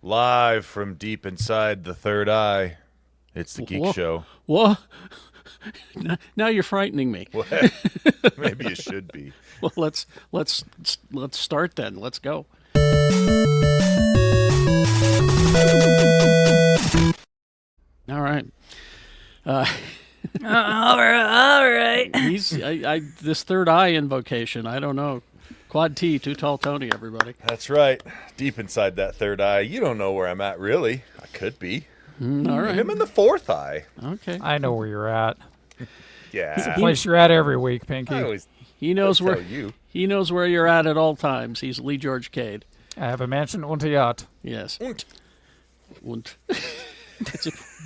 Live from deep inside the third eye, it's the Geek Show. What? Now you're frightening me. Well, maybe you should be. Well, let's start then. Let's go. All right. All right. This third eye invocation. I don't know. Quad T, Too Tall Tony, everybody. That's right. Deep inside that third eye. You don't know where I'm at, really. I could be. All right. I'm in the fourth eye. Okay. I know where you're at. Yeah. It's the place you're at every week, Pinky. I always He knows where tell you. he knows where you're at all times. He's Lee George Cade. I have a mansion and a yacht. Yes. Und.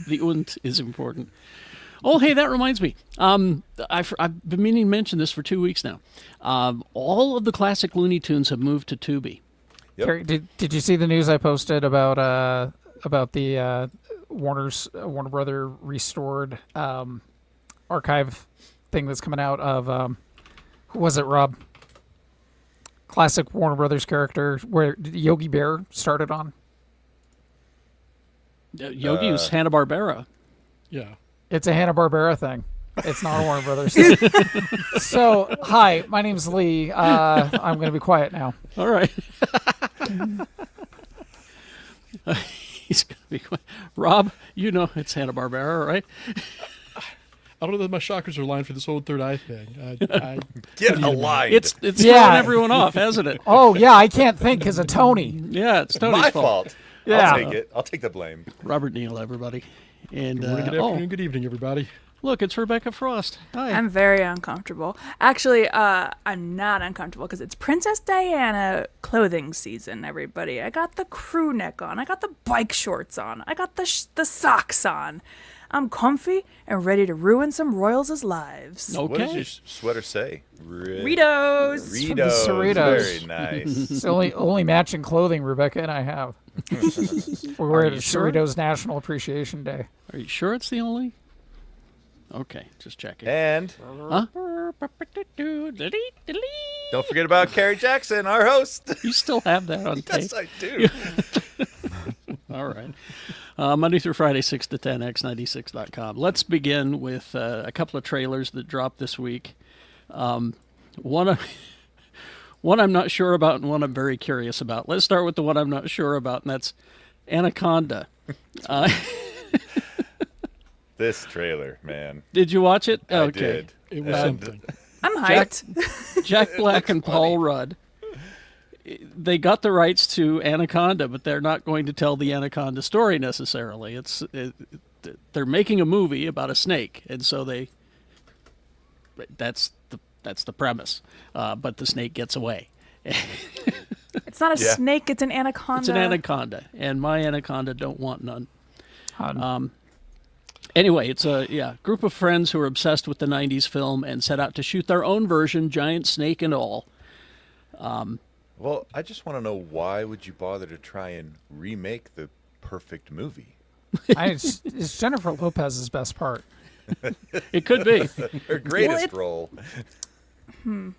The und is important. Oh, hey, that reminds me. I've been meaning to mention this for 2 weeks now. All of the classic Looney Tunes have moved to Tubi. Yep. Terry, did you see the news I posted about the Warner Brother restored archive thing that's coming out of who was it, Rob? Classic Warner Brothers character where Yogi Bear started on. Yogi was Hanna-Barbera. Yeah. It's a Hanna-Barbera thing. It's not a Warner Brothers. So, hi, my name's Lee. I'm going to be quiet now. All right. He's going to be quiet. Rob, you know it's Hanna-Barbera, right? I don't know that my chakras are aligned for this whole third eye thing. Get aligned. It's Yeah. throwing everyone off, hasn't it? Oh, yeah, I can't think because of Tony. Yeah, it's Tony's my fault. Yeah. I'll take it. I'll take the blame. Robert Neal, everybody. And Good morning, good afternoon, good evening, everybody. look, it's Rebecca Frost. Hi. I'm very uncomfortable. Actually, I'm not uncomfortable because it's Princess Diana clothing season, everybody. I got the crew neck on. I got the bike shorts on. I got the socks on. I'm comfy and ready to ruin some royals' lives. Okay. What does your sweater say? Ritos. from the Ritos. Cerritos. Very nice. It's the only matching clothing Rebecca and I have. We're wearing you it sure? Cerritos National Appreciation Day. Are you sure it's the only? Okay, just checking. And Huh? don't forget about Carrie Jackson, our host. You still have that on tape? Yes, I do. All right. Monday through Friday, 6 to 10, x96.com. Let's begin with a couple of trailers that dropped this week. One I'm not sure about and one I'm very curious about. Let's start with the one I'm not sure about, and that's Anaconda. This trailer, man. Did you watch it? I Okay. did. It was And something. I'm hyped. Jack Black and Paul Rudd. They got the rights to Anaconda, but they're not going to tell the Anaconda story necessarily. They're making a movie about a snake, and so that's the premise. But the snake gets away. It's not a Yeah. snake. It's an anaconda. It's an anaconda, and my anaconda don't want none. Hon. Anyway, it's a group of friends who are obsessed with the 90s film and set out to shoot their own version, giant snake and all. Well, I just want to know, why would you bother to try and remake the perfect movie? It's Jennifer Lopez's best part. It could be. Her greatest it's- role. No,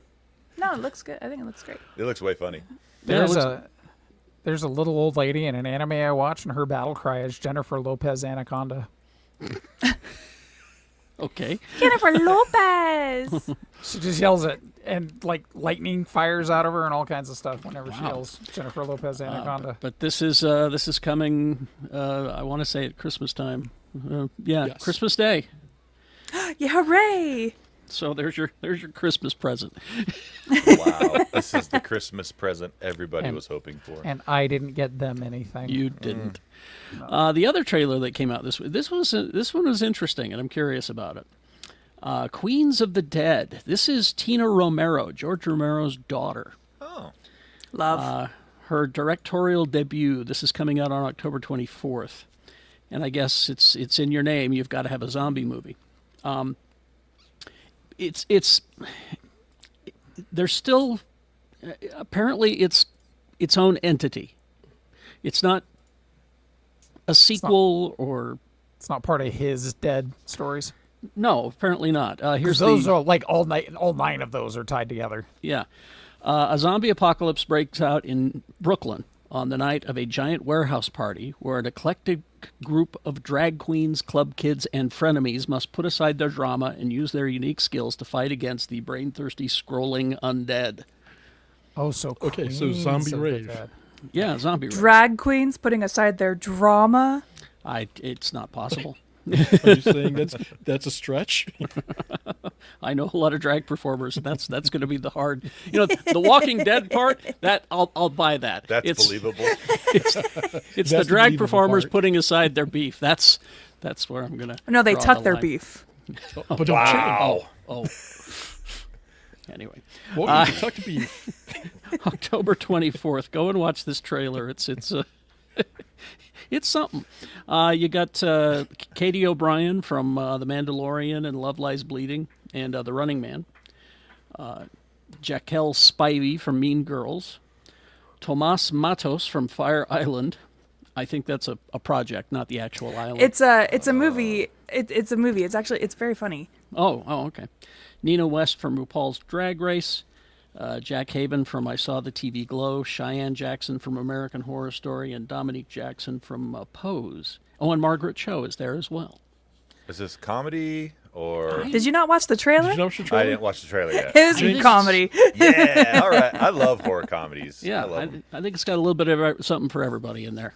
it looks good. I think it looks great. It looks way funny. There's Yeah, it there's a little old lady in an anime I watch, and her battle cry is Jennifer Lopez Anaconda. Okay. Jennifer Lopez. She just yells it, and like lightning fires out of her and all kinds of stuff whenever she Wow. yells Jennifer Lopez Anaconda. But this is coming. I want to say at Christmas time. Yes. Christmas Day. Yeah, hooray. So there's your Christmas present. Wow. This is the Christmas present everybody And- was hoping for. And I didn't get them anything. You didn't. The other trailer that came out this week. This one was interesting, and I'm curious about it. Queens of the Dead. This is Tina Romero, George Romero's daughter. Oh. Love. Her directorial debut. This is coming out on October 24th, and I guess it's in your name. You've got to have a zombie movie. There's still apparently it's its own entity. It's not a sequel or It's not part of his dead stories. no, apparently not. Here's Because those the are like all nine of those are tied together. yeah. A zombie apocalypse breaks out in Brooklyn on the night of a giant warehouse party where an eclectic group of drag queens, club kids, and frenemies must put aside their drama and use their unique skills to fight against the brain-thirsty, scrolling undead. Oh, so Okay, so Queens zombie of the rave. Dead. Yeah, zombie rave. Drag queens putting aside their drama. It's not possible. Are you saying that's a stretch? I know a lot of drag performers, and that's going to be the hard. The Walking Dead part. That I'll buy that. That's believable. It's That's the the drag believable performers part. putting aside their beef. That's where I'm gonna. No, they draw tuck the their line. beef. But don't Wow. Oh. Anyway, Welcome to Tucked Beef. October 24th. Go and watch this trailer. It's it's something. You got Katie O'Brien from The Mandalorian and Love Lies Bleeding and The Running Man. Jaquel Spivey from Mean Girls. Tomas Matos from Fire Island. I think that's a project, not the actual island. It's a movie. It's a movie. It's very funny. Oh, okay. Nina West from RuPaul's Drag Race. Jack Haven from I Saw the TV Glow. Cheyenne Jackson from American Horror Story. And Dominique Jackson from Pose. Oh, and Margaret Cho is there as well. Is this comedy or? Did you not watch the trailer? Did you know what your I trailer? didn't watch the trailer yet. It is think comedy. Yeah, all right. I love horror comedies. Yeah, I love them. I think it's got a little bit of something for everybody in there.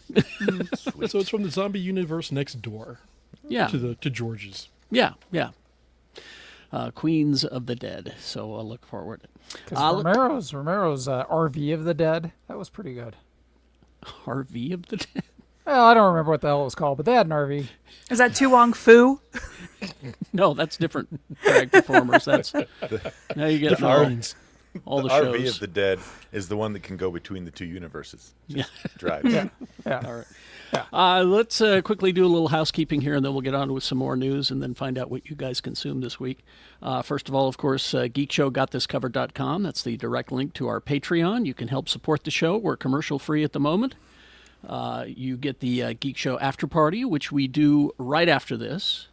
So it's from the zombie universe next door Yeah, to George's. yeah. Queens of the Dead. So I'll look forward. Because Romero's RV of the Dead, that was pretty good. RV of the Dead. Well, I don't remember what the hell it was called, but they had an RV. Is that Tu Wong Fu? No, that's different drag performers. That's now you get all the RV shows. of the Dead is the one that can go between the two universes. Yeah. Drives. Yeah. All right. Let's quickly do a little housekeeping here, and then we'll get on with some more news and then find out what you guys consumed this week. First of all, of course, GeekShowGotThisCovered.com. That's the direct link to our Patreon. You can help support the show. We're commercial-free at the moment. You get the Geek Show After Party, which we do right after this.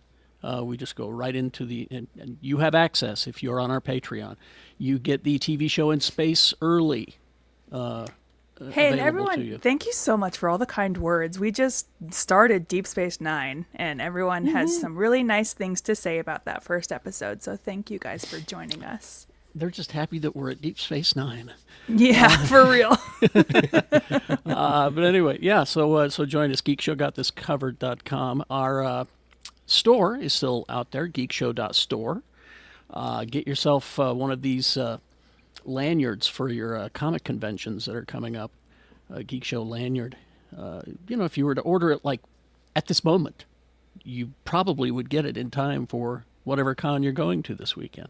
We just go right into and you have access if you're on our Patreon. You get the TV show in space early. Hey, and available to everyone, you. thank you so much for all the kind words. We just started Deep Space Nine, and everyone has some really nice things to say about that first episode. So thank you guys for joining us. They're just happy that we're at Deep Space Nine. Yeah, for real. But anyway, yeah, so join us, geekshowgotthiscovered.com. Our store is still out there, geekshow.store. Get yourself one of these lanyards for your comic conventions that are coming up, Geek Show lanyard. If you were to order it like at this moment, you probably would get it in time for whatever con you're going to this weekend.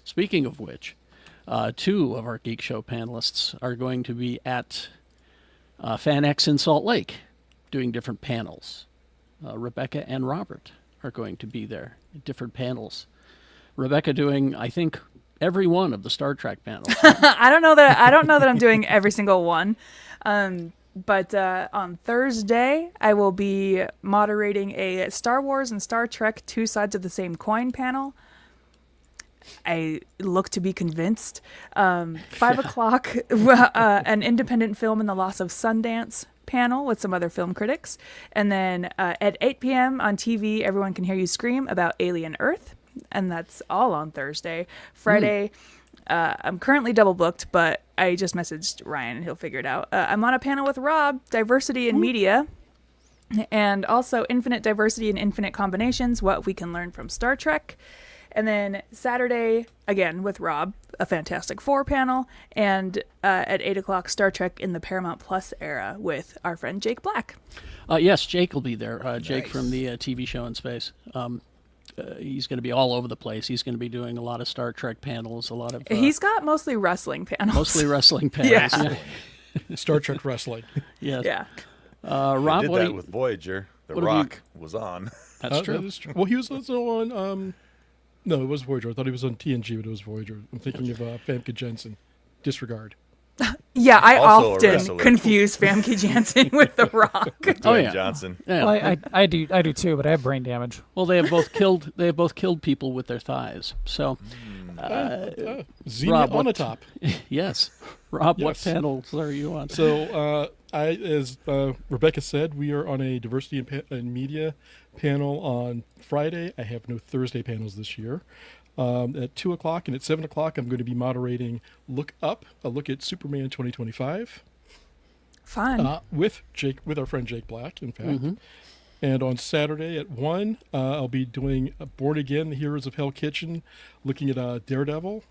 Speaking of which, two of our Geek Show panelists are going to be at FanX in Salt Lake doing different panels. Rebecca and Robert are going to be there at different panels. Rebecca doing, I think, every one of the Star Trek panels. I don't know that I'm doing every single one. But on Thursday, I will be moderating a Star Wars and Star Trek Two Sides of the Same Coin panel. I look to be convinced. 5 o'clock, an independent film in the loss of Sundance panel with some other film critics. And then at 8 p.m. on TV, everyone can hear you scream about Alien Earth. And that's all on Thursday. Friday, I'm currently double booked, but I just messaged Ryan and he'll figure it out. I'm on a panel with Rob, Diversity in Media, and also Infinite Diversity and Infinite Combinations, What We Can Learn from Star Trek. And then Saturday, again with Rob, a Fantastic Four panel, and at 8 o'clock, Star Trek in the Paramount Plus era with our friend Jake Black. Yes, Jake will be there. Jake Nice. from the TV show in space. He's going to be all over the place. He's going to be doing a lot of Star Trek panels, a lot of... He's got mostly wrestling panels. mostly wrestling panels. Yeah. Star Trek wrestling. Yes. Yeah. Rob, Did what that do you... with Voyager. The what have you- Rock was on. That's true. That is true. Well, he was also on. No, it was Voyager. I thought he was on TNG, but it was Voyager. I'm thinking of Famke Jensen. Disregard. Yeah, I Also a often wrestler. confuse Famke Janssen with The Rock. Dwayne yeah. Johnson. Yeah. Well, I do too, but I have brain damage. Well, they have both killed people with their thighs. So, Zenit Rob, on the what- top. Yes. Rob, what Yes. panels are you on? So, as Rebecca said, we are on a diversity and media panel on Friday. I have no Thursday panels this year. At 2 o'clock and at 7 o'clock, I'm going to be moderating Look Up, a look at Superman 2025, Fun. with our friend Jake Black, in fact. And on Saturday at 1, I'll be doing Born Again, the Heroes of Hell Kitchen, looking at Daredevil.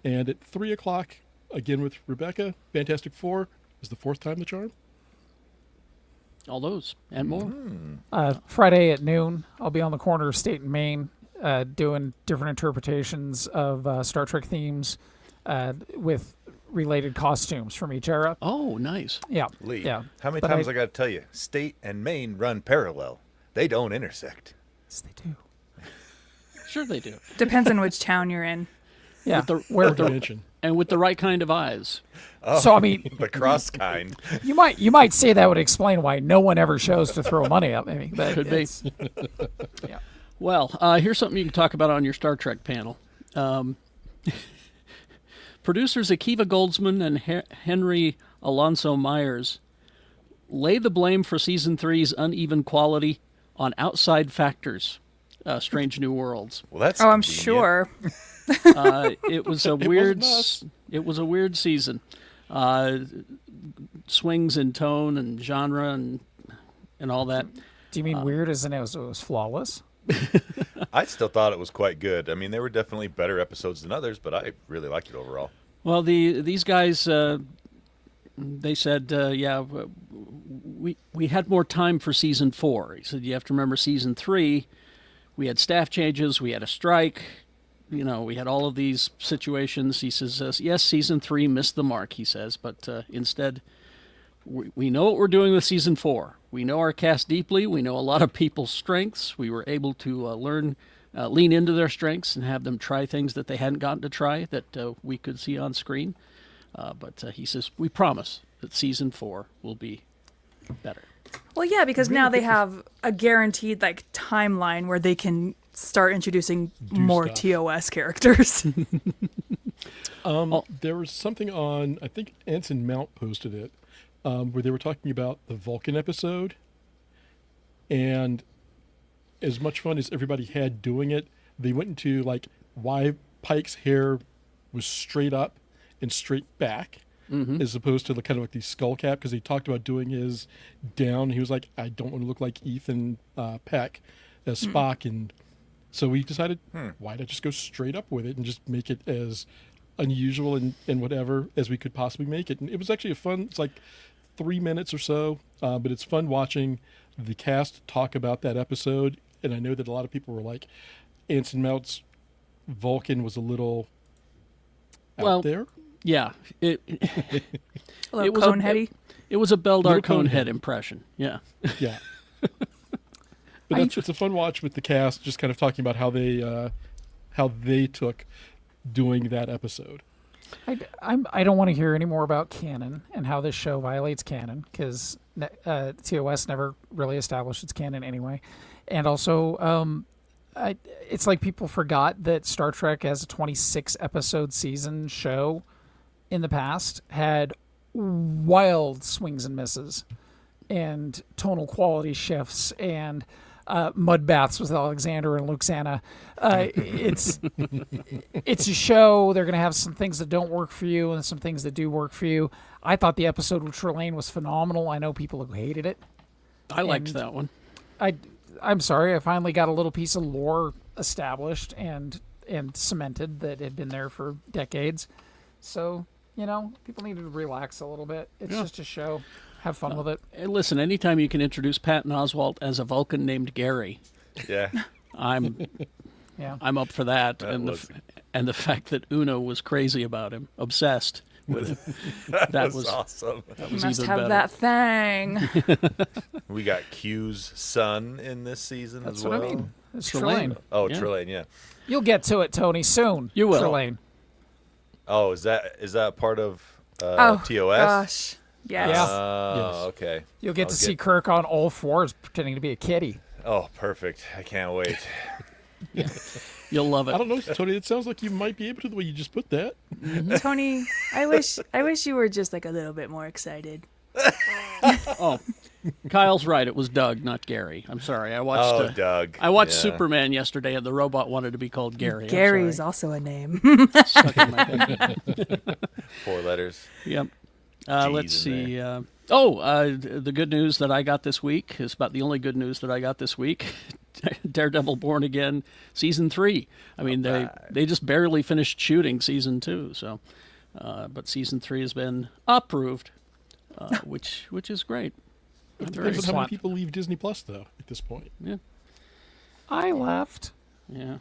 And at 3 o'clock, again with Rebecca, Fantastic Four is the fourth time the charm. All those and more. Friday at noon, I'll be on the corner of State and Main doing different interpretations of Star Trek themes with related costumes from each era. Oh, nice. Yeah. Lee, Yeah. how many But times I got to tell you? State and Maine run parallel. They don't intersect. Yes, they do. Sure they do. Depends on which town you're in. Yeah. Or dimension. And with the right kind of eyes. So I mean, The cross kind. you might say that would explain why no one ever chose to throw money at me. But Could be. it's- Yeah. Well, here's something you can talk about on your Star Trek panel. Producers Akiva Goldsman and Henry Alonso Myers lay the blame for Season 3's uneven quality on outside factors, Strange New Worlds. Well, that's Oh, I'm convenient. sure. It was a it was a weird season. Swings in tone and genre and all that. Do you mean weird as in it was flawless? I still thought it was quite good. I mean, there were definitely better episodes than others, but I really liked it overall. Well, these guys, they said, we had more time for Season 4. He said, you have to remember Season 3, we had staff changes, we had a strike, we had all of these situations. He says, yes, Season 3 missed the mark, he says, but instead, we know what we're doing with Season 4. We know our cast deeply. We know a lot of people's strengths. We were able to lean into their strengths and have them try things that they hadn't gotten to try that we could see on screen. But he says, we promise that Season 4 will be better. Well, yeah, because now they have a guaranteed timeline where they can start introducing more stuff. TOS characters. There was something on, I think Anson Mount posted it, where they were talking about the Vulcan episode. And as much fun as everybody had doing it, they went into why Pike's hair was straight up and straight back, as opposed to kind of the skull cap, because he talked about doing his down. He was like, I don't want to look like Ethan Peck as Spock. And so we decided, why not just go straight up with it and just make it as unusual and whatever as we could possibly make it. And it was actually it's 3 minutes or so, but it's fun watching the cast talk about that episode. And I know that a lot of people were like, Anson Mount's Vulcan was a little out there. Yeah. A little It was a- cone-heady. It was a Beldar Little Conehead Conehead. impression. Yeah. Yeah. But it's a fun watch with the cast, just kind of talking about how they took doing that episode. I don't want to hear any more about canon and how this show violates canon, because TOS never really established its canon anyway. And also, it's like people forgot that Star Trek, as a 26 episode season show in the past, had wild swings and misses and tonal quality shifts and mud baths with Alexander and Luxana. It's a show. They're going to have some things that don't work for you and some things that do work for you. I thought the episode with Trelane was phenomenal. I know people who hated it. I liked And that one. I'm sorry. I finally got a little piece of lore established and cemented that had been there for decades. So, people need to relax a little bit. It's just a show. Have fun with it. Hey, listen, anytime you can introduce Patton Oswalt as a Vulcan named Gary, Yeah. I'm Yeah. I'm up for that. That And was- the fact that Uno was crazy about him, obsessed with him. That was awesome. That You was must even have better. that thing. We got Q's son in this season That's as what well. I mean. It's Trelane. Trelane. Oh, Yeah. Trelane, yeah. You'll get to it, Tony, soon. You will. Trelane. Oh, is that part of Oh, TOS? gosh. Yes. Yeah. Oh, Yes. okay. You'll get I'll to see Kirk on all fours pretending to be a kitty. Oh, perfect. I can't wait. You'll love I it. don't know, Tony. It sounds like you might be able to the way you just put that. Tony, I wish you were just like a little bit more excited. Oh, Kyle's right. It was Doug, not Gary. I'm sorry. I watched. Doug. I watched Yeah. Superman yesterday, and the robot wanted to be called Gary. I'm Gary is sorry. also a name. Stuck in my head. 4 letters. Yep. G's Let's in see. The good news that I got this week is about the only good news that I got this week. Daredevil Born Again season 3. I mean, they just barely finished shooting season 2. So, but season 3 has been approved, which is great. I'm very Depends on how many excited. people leave Disney Plus, though, at this point. Yeah. I left. Yeah.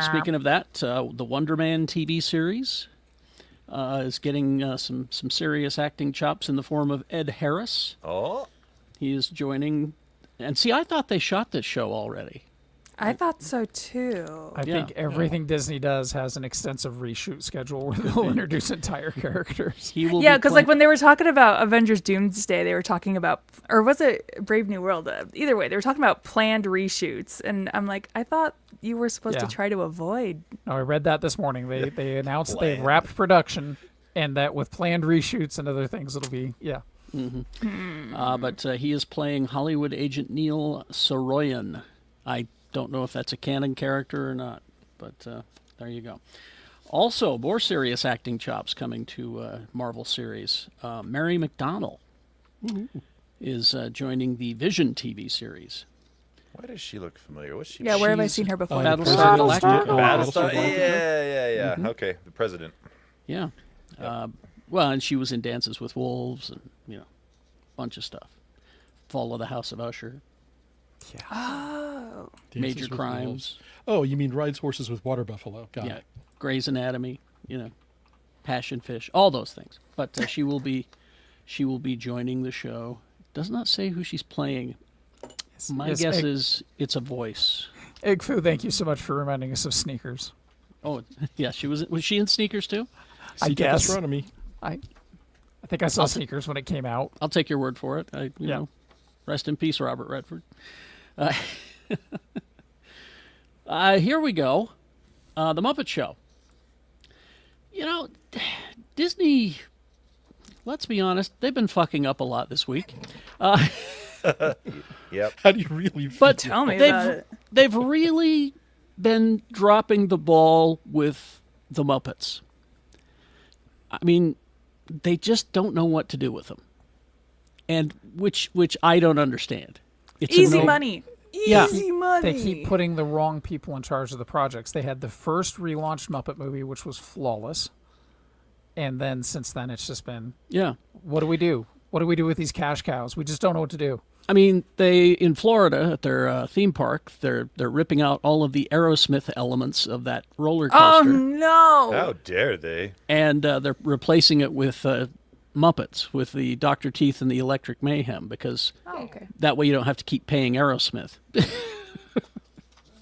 Speaking of that, the Wonderman TV series is getting some serious acting chops in the form of Ed Harris. Oh. He is joining. And see, I thought they shot this show already. I thought so too. I think everything Disney does has an extensive reshoot schedule where they'll introduce entire characters. He will. Yeah, be because like when they were talking about Avengers Doomsday, they were talking about, or was it Brave New World? Either way, they were talking about planned reshoots, and I'm like, I thought you were supposed to Yeah. try to avoid. No, I read that this morning. They announced that they've wrapped production, and that with planned reshoots and other things, it'll be But he is playing Hollywood agent Neil Soroyan. I don't know if that's a canon character or not, but there you go. Also, more serious acting chops coming to Marvel series. Mary McDonnell is joining the Vision TV series. Why does she look familiar? What's she? Yeah, where have I She's- seen her before? Battlestar Galactica. Battlestar. Yeah. Okay, the president. Yeah. Well, and she was in Dances with Wolves and, bunch of stuff. Fall of the House of Usher. Oh, Dances Major with Crimes. Wolves. Oh, you mean rides horses with water buffalo? Got Yeah. it. Grey's Anatomy, Passion Fish, all those things. But she will be joining the show. Does not say who she's playing. My Yes, guess Egg- is it's a voice. Egg Foo, thank you so much for reminding us of Sneakers. Oh, yeah, was she in Sneakers too? I Secret guess. Astronomy. I think I saw Sneakers when it came out. I'll take your word for it. You Yeah. know, rest in peace, Robert Redford. Here we go. The Muppet Show. Disney, let's be honest, they've been fucking up a lot this week. Yep. How do you really feel? But tell me about it. they've really been dropping the ball with the Muppets. I mean, they just don't know what to do with them, and which I don't understand. It's a easy no- money. Yeah. Easy money. They keep putting the wrong people in charge of the projects. They had the first relaunched Muppet movie, which was flawless. And then since then, it's just been, Yeah, what do we do? What do we do with these cash cows? We just don't know what to do. I mean, they in Florida at their theme park, they're ripping out all of the Aerosmith elements of that roller Oh coaster, no! How dare they? and they're replacing it with Muppets, with the Dr. Teeth and the Electric Mayhem, because Oh, okay. that way you don't have to keep paying Aerosmith.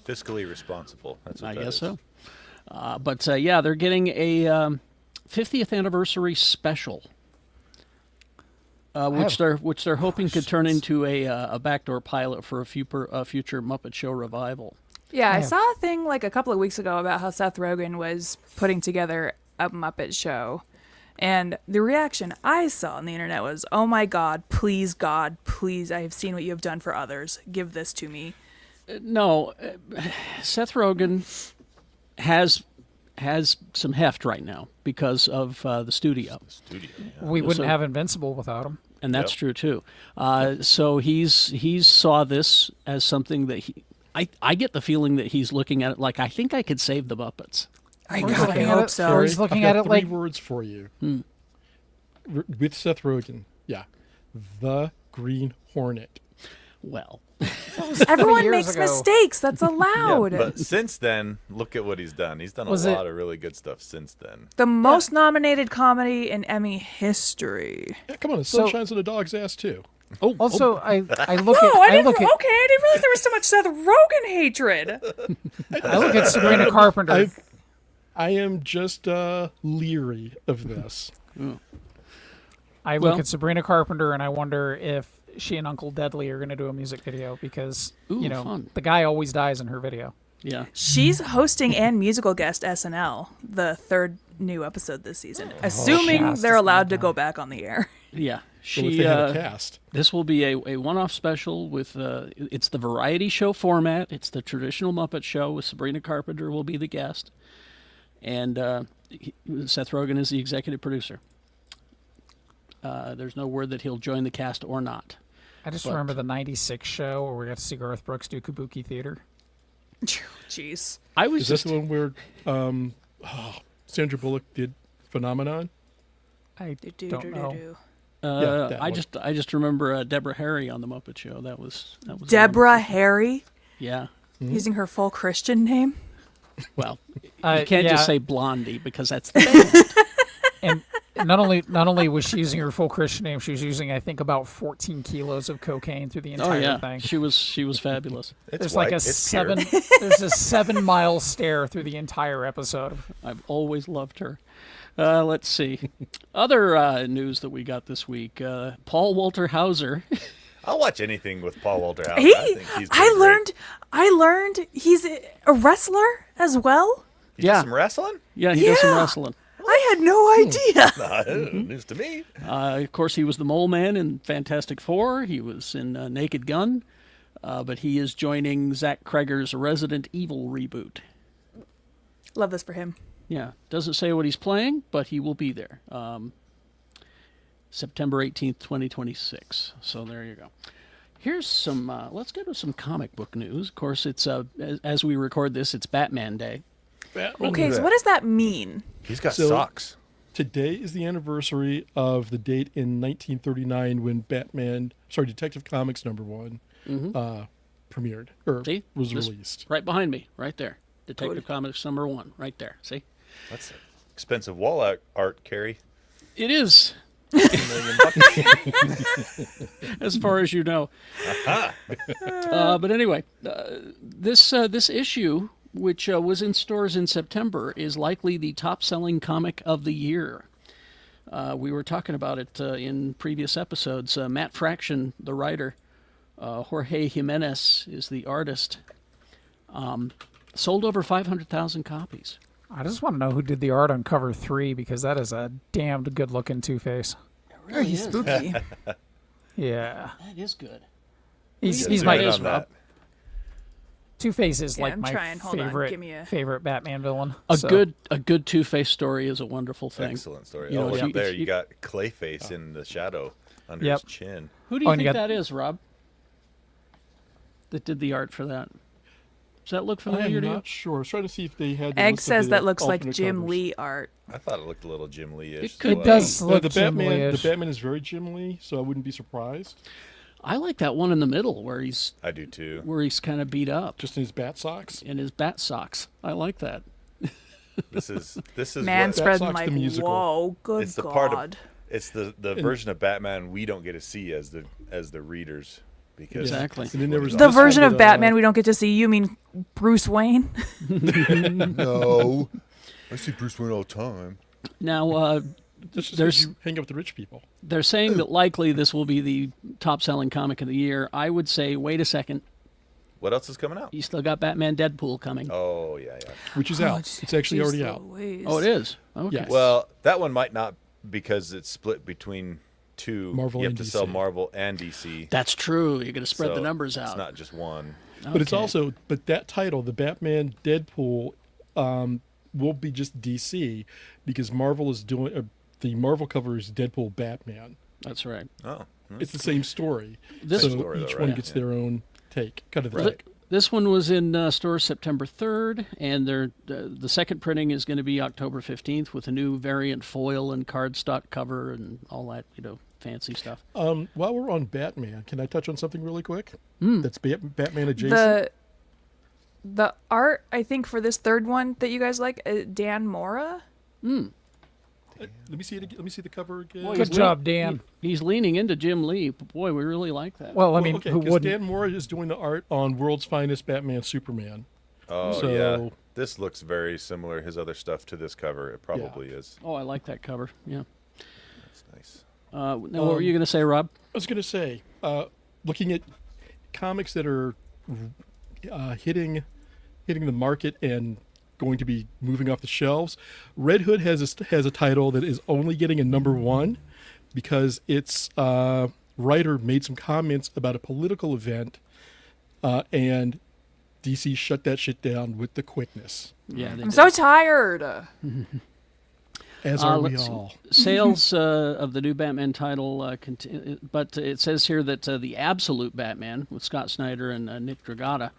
Fiscally responsible. That's what I that guess is. so. But they're getting a 50th anniversary special, which they're hoping could turn into a backdoor pilot for a future Muppet Show revival. Yeah, I Yeah. saw a thing like a couple of weeks ago about how Seth Rogen was putting together a Muppet Show. And the reaction I saw on the internet was, "Oh my God, please, I have seen what you have done for others. Give this to me." No, Seth Rogen has some heft right now because of the studio, Studio. Yeah. We wouldn't So- have Invincible without him. and that's Yep. true too. So he's saw this as something that I get the feeling that he's looking at it like, I think I could save the Muppets. I Or he's God, I looking at hope it- so. or he's looking I've at got it three like words for you. With Seth Rogen. Yeah. The Green Hornet. Well, Everyone years makes ago. mistakes. That's allowed. But since then, look at what he's done. He's done a Was it- lot of really good stuff since then. The most nominated comedy in Emmy history. Yeah, come on. The So- sun shines on a dog's ass, too. Also, I look No, at I I didn't. look at Okay, I didn't realize there was so much Seth Rogen hatred. I look at Sabrina Carpenter. I am just leery of this. I look Well- at Sabrina Carpenter and I wonder if she and Uncle Deadly are going to do a music video because Ooh, you know fun. the guy always dies in her video. Yeah. She's hosting and musical guest SNL, the third new episode this season, assuming Shasta they're allowed to Smackdown. go back on the air. Yeah. So if She they have a cast. This will be a one-off special with it's the variety show format. It's the traditional Muppet Show with Sabrina Carpenter will be the guest, and Seth Rogen is the executive producer. There's no word that he'll join the cast or not. I just But- remember the '96 show where we got to see Garth Brooks do Kabuki Theater. Jeez. I was Is this just the one where Sandra Bullock did Phenomenon? I Do, don't know. do. Yeah, that I one. just remember Deborah Harry on the Muppet Show. That was Deborah Harry, Yeah. using her full Christian name. Well, you can't yeah. just say Blondie because that's the band. And not only was she using her full Christian name, she was using I think about 14 kilos of cocaine through the Oh entire yeah, thing. she was fabulous. It's There's white, like a it's pure. there's a 7-mile stare through the entire episode. I've always loved her. Let's see. Other news that we got this week. Paul Walter Hauser. I'll watch anything with Paul Walter Hauser. He, I think he's been great. I learned he's a wrestler as well. He did some wrestling? Yeah, he does some Yeah. wrestling. I had no idea. News to me. Of course, he was the Mole Man in Fantastic Four. He was in Naked Gun. But he is joining Zach Cregger's Resident Evil reboot. Love this for him. Yeah, doesn't say what he's playing, but he will be there. September 18th, 2026. So there you go. Here's some, let's get to some comic book news. Of course, it's, as we record this, it's Batman Day. Okay, so what does that mean? He's got So- socks. Today is the anniversary of the date in 1939 when Detective Comics #1 premiered or See? was This- released. Right behind me, right there. Detective Comics #1, right there. See? That's expensive wall art, Carrie. It is, $1 million. as far as you know. But anyway, this issue, which was in stores in September, is likely the top-selling comic of the year. We were talking about it in previous episodes. Matt Fraction, the writer, Jorge Jimenez is the artist. Sold over 500,000 copies. I just want to know who did the art on cover 3 because that is a damned good-looking Two-Face. Very spooky. Yeah, That is good. he's Zoom my in is, on Rob. that. Two-Face is Yeah, like I'm my trying. Hold on, favorite give me a- favorite Batman villain. A So- good Two-Face story is a wonderful thing. Excellent story. You know, Look if you- there. if You got Clayface in the shadow under Yep. his chin. Who do you and you think got- that is, Rob? That did the art for that? Does that look I familiar am to you? not sure. I was trying to see if they had. the Egg list of says the that looks like alternate Jim covers. Lee art. I thought it looked a little Jim Lee-ish. It could It be. does No, look the Batman. The Jim-Lee-ish. Batman is very Jim Lee, so I wouldn't be surprised. I like that one in the middle where he's I do too. kind of beat up Just in his bat socks. in his bat socks. I like that. This is Man what, spread Sox, like, the musical. whoa, good it's the God. part of it's the version of Batman we don't get to see as the readers because Exactly. And then there was The this version one of that, Batman we don't get to see. You mean Bruce Wayne? no, I see Bruce Wayne all the time. Now, This is there's- you hang out with the rich people. they're saying that likely this will be the top-selling comic of the year. I would say, wait a second. What else is coming out? You still got Batman Deadpool coming. Oh yeah. Which is out. It's actually already out. Oh, it is? Okay. Yes. Well, that one might not because it's split between two. Marvel you have and to DC. sell Marvel and DC. That's true. You're going to spread the so numbers out. It's not just one. But it's Okay. also, that title, the Batman Deadpool, will be just DC because Marvel is doing, the Marvel cover is Deadpool Batman. That's right. Oh, It's the same story. This- so Story, though, each right? one gets Yeah. their own take, kind of Th- thing. This one was in stores September 3rd, and the second printing is going to be October 15th with a new variant foil and cardstock cover and all that, fancy stuff. While we're on Batman, can I touch on something really quick? That's Batman adjacent. The art, I think, for this third one that you guys like, Dan Mora. Let me see it. Let me see the cover again. Boy, Good he's job, lean- Dan. He's leaning into Jim Lee. But boy, we really like that. Well, I Well, mean, okay, who 'cause wouldn't? Dan Mora is doing the art on World's Finest Batman Superman. Oh So- yeah. This looks very similar. His other stuff to this cover. It probably is. Oh, I like that cover. Yeah. That's nice. Now, what were you going to say, Rob? I was going to say, looking at comics that are hitting hitting the market and going to be moving off the shelves. Red Hood has a title that is only getting a #1 because its writer made some comments about a political event, and DC shut that shit down with the quickness. Yeah, I'm so tired. As are we let's see. all. Sales of the new Batman title, but it says here that the Absolute Batman with Scott Snyder and Nick Dragotta,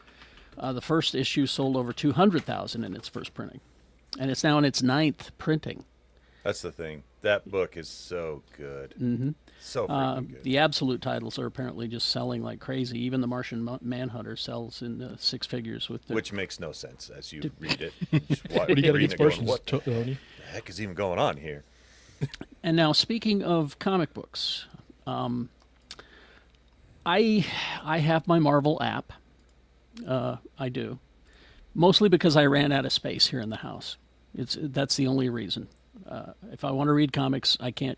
the first issue sold over 200,000 in its first printing, and it's now in its 9th printing. That's the thing. That book is so good. Mm-hmm. So freaking good. The Absolute titles are apparently just selling like crazy. Even the Martian Manhunter sells in 6 figures with Which makes no sense as you read it. What do you got against Martians, What the Tony? heck is even going on here? And now, speaking of comic books, I have my Marvel app. I do, mostly because I ran out of space here in the house. That's the only reason. If I want to read comics, I can't.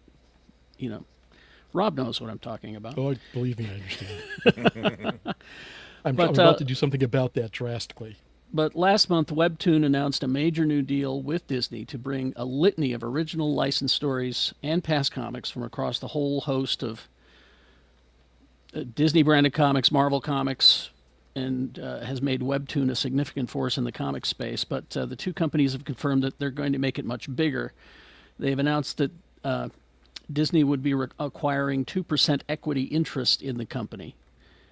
Rob knows what I'm talking about. Oh, believe me, I understand. I'm about to do something about that drastically. But last month, Webtoon announced a major new deal with Disney to bring a litany of original licensed stories and past comics from across the whole host of Disney-branded comics, Marvel comics, and has made Webtoon a significant force in the comic space. But the two companies have confirmed that they're going to make it much bigger. They've announced that Disney would be acquiring 2% equity interest in the company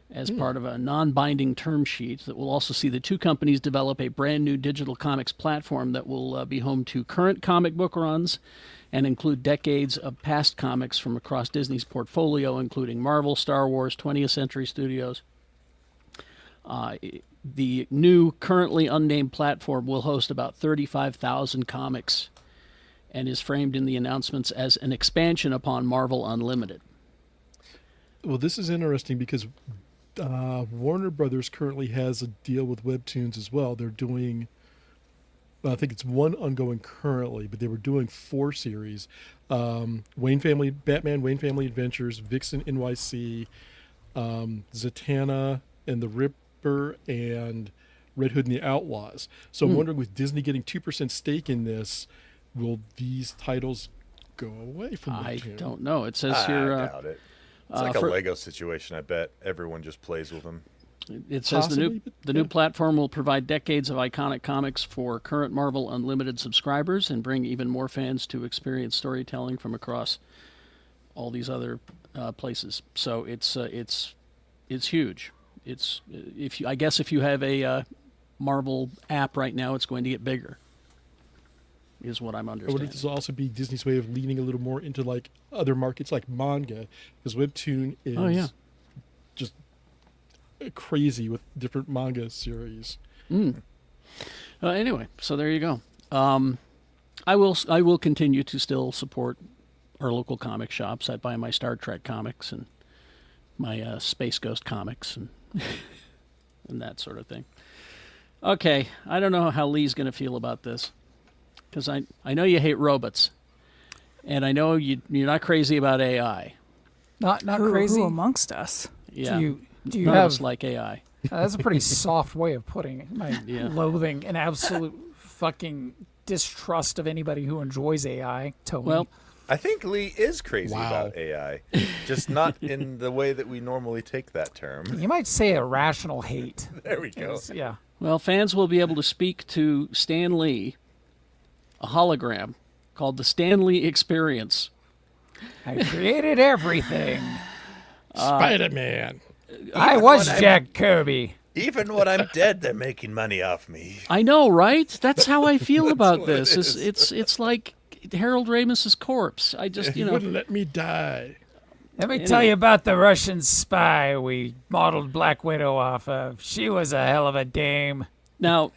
as part of a non-binding term sheet that will also see the two companies develop a brand new digital comics platform that will be home to current comic book runs and include decades of past comics from across Disney's portfolio, including Marvel, Star Wars, 20th Century Studios. The new, currently unnamed platform will host about 35,000 comics and is framed in the announcements as an expansion upon Marvel Unlimited. Well, this is interesting because Warner Brothers currently has a deal with Webtoons as well. They're doing, I think it's one ongoing currently, but they were doing 4 series. Batman, Wayne Family Adventures, Vixen NYC, Zatanna and the Ripper, and Red Hood and the Outlaws. So I'm wondering, with Disney getting 2% stake in this, will these titles go away from Webtoon? I don't know. It says here... I doubt it. It's like a Lego situation. I bet everyone just plays with them. It says the new platform will provide decades of iconic comics for current Marvel Unlimited subscribers and bring even more fans to experience storytelling from across all these other places. So it's huge. I guess if you have a Marvel app right now, it's going to get bigger, is what I'm I understanding. wonder if this will also be Disney's way of leaning a little more into like other markets like manga, because Webtoon is just crazy with different manga series. Anyway, so there you go. I will continue to still support our local comic shops. I buy my Star Trek comics and my Space Ghost comics and and that sort of thing. Okay, I don't know how Lee's going to feel about this, because I know you hate robots, and I know you're not crazy about AI. Not crazy. Who amongst us? Yeah, Do you none of have us like AI. That's a pretty soft way of putting it. My loathing and absolute fucking distrust of anybody who enjoys AI. Tony. Well, I think Lee is crazy about AI, just not in the way that we normally take that term. you might say irrational hate. There we go. Yeah. Well, fans will be able to speak to Stan Lee, a hologram called the Stan Lee Experience. I created everything. Spider-Man. I was Jack Kirby. Even when I'm dead, they're making money off me. I know, right? That's how I feel about what it this. is. It's like Harold Ramis's corpse. I just, He wouldn't let me die. Let me tell you about the Russian spy we modeled Black Widow off of. She was a hell of a dame. Now,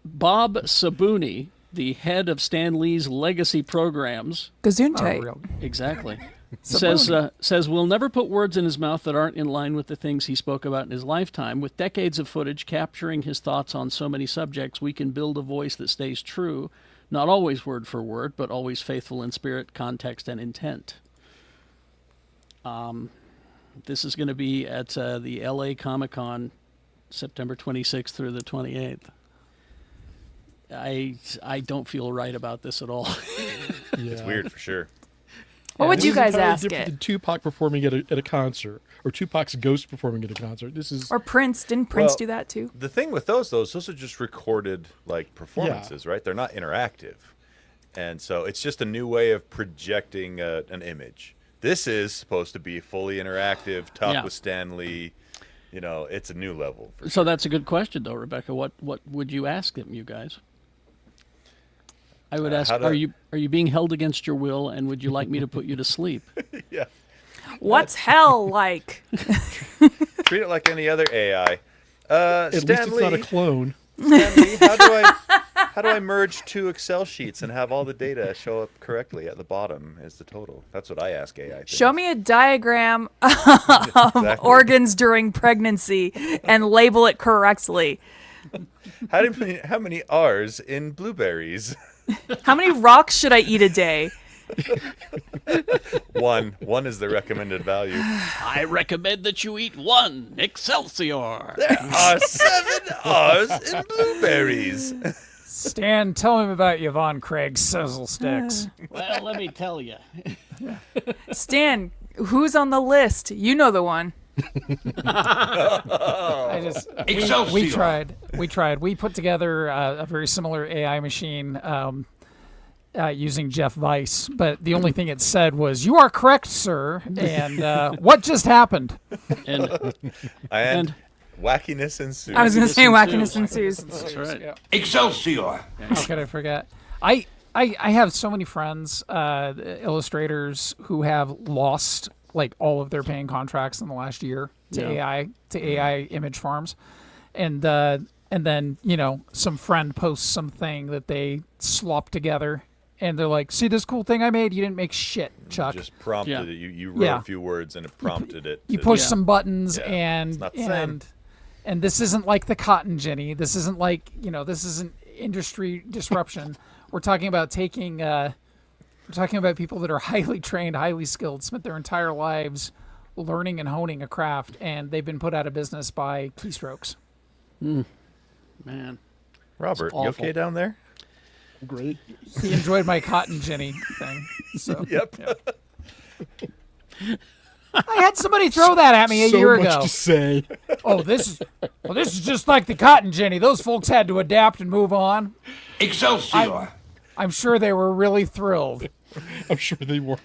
Bob Sabuni, the head of Stan Lee's legacy programs, Gesundheit. exactly, says we'll never put words in his mouth that aren't in line with the things he spoke about in his lifetime. With decades of footage capturing his thoughts on so many subjects, we can build a voice that stays true, not always word for word, but always faithful in spirit, context, and intent. This is going to be at the LA Comic-Con, September 26th through the 28th. I don't feel right about this at all. Yeah. It's weird for sure. What would This you is guys entirely ask different it? than Tupac performing at a concert, or Tupac's ghost performing at a concert. This is Or Prince? Didn't Prince Well, do that too? The thing with those are just recorded like performances, right? They're not interactive, and so it's just a new way of projecting an image. This is supposed to be fully interactive. Talk Yeah. with Stanley. You know, it's a new level. So that's a good question, though, Rebecca. What would you ask them, you guys? I would ask, how to- are you being held against your will, and would you like me to put you to sleep? Yeah, What's hell like? treat it like any other AI. at least it's Stanley, not a clone. Stanley, how do I merge two Excel sheets and have all the data show up correctly at the bottom as the total? That's what I ask AI. Things. Show me a diagram of Exactly. organs during pregnancy and label it correctly. How many R's in blueberries? How many rocks should I eat a day? One is the recommended value. I recommend that you eat one Excelsior. There are 7 R's in blueberries. Stan, tell him about Yvonne Craig's sizzle sticks. Well, let me tell you. Stan, who's on the list? You know the one. We tried. We put together a very similar AI machine using Jeff Weiss, but the only thing it said was, "You are correct, sir." And what just happened? And Wackiness ensues. I was going to say wackiness ensues. ensues. That's right. Yeah. Excelsior! How could I forget? I have so many friends, illustrators, who have lost like all of their paying contracts in the last year to AI image farms, and then some friend posts something that they slopped together, and they're like, "See this cool thing I made? You didn't make shit, Chuck. Just prompted Yeah. it. You wrote a few words and it prompted it. You to- push Yeah. some buttons, Yeah, and it's not the same. and this isn't like the Cotton Ginny. This isn't like this isn't industry disruption. We're talking about taking. We're talking about people that are highly trained, highly skilled, spent their entire lives learning and honing a craft, and they've been put out of business by keystrokes. Man. Robert, you awful. okay down there? Great. He enjoyed my Cotton Ginny thing. So Yep. I had somebody throw that at me a so year much ago. to say. This is just like the Cotton Ginny. Those folks had to adapt and move on. Excelsior! I'm sure they were really thrilled. I'm sure they were.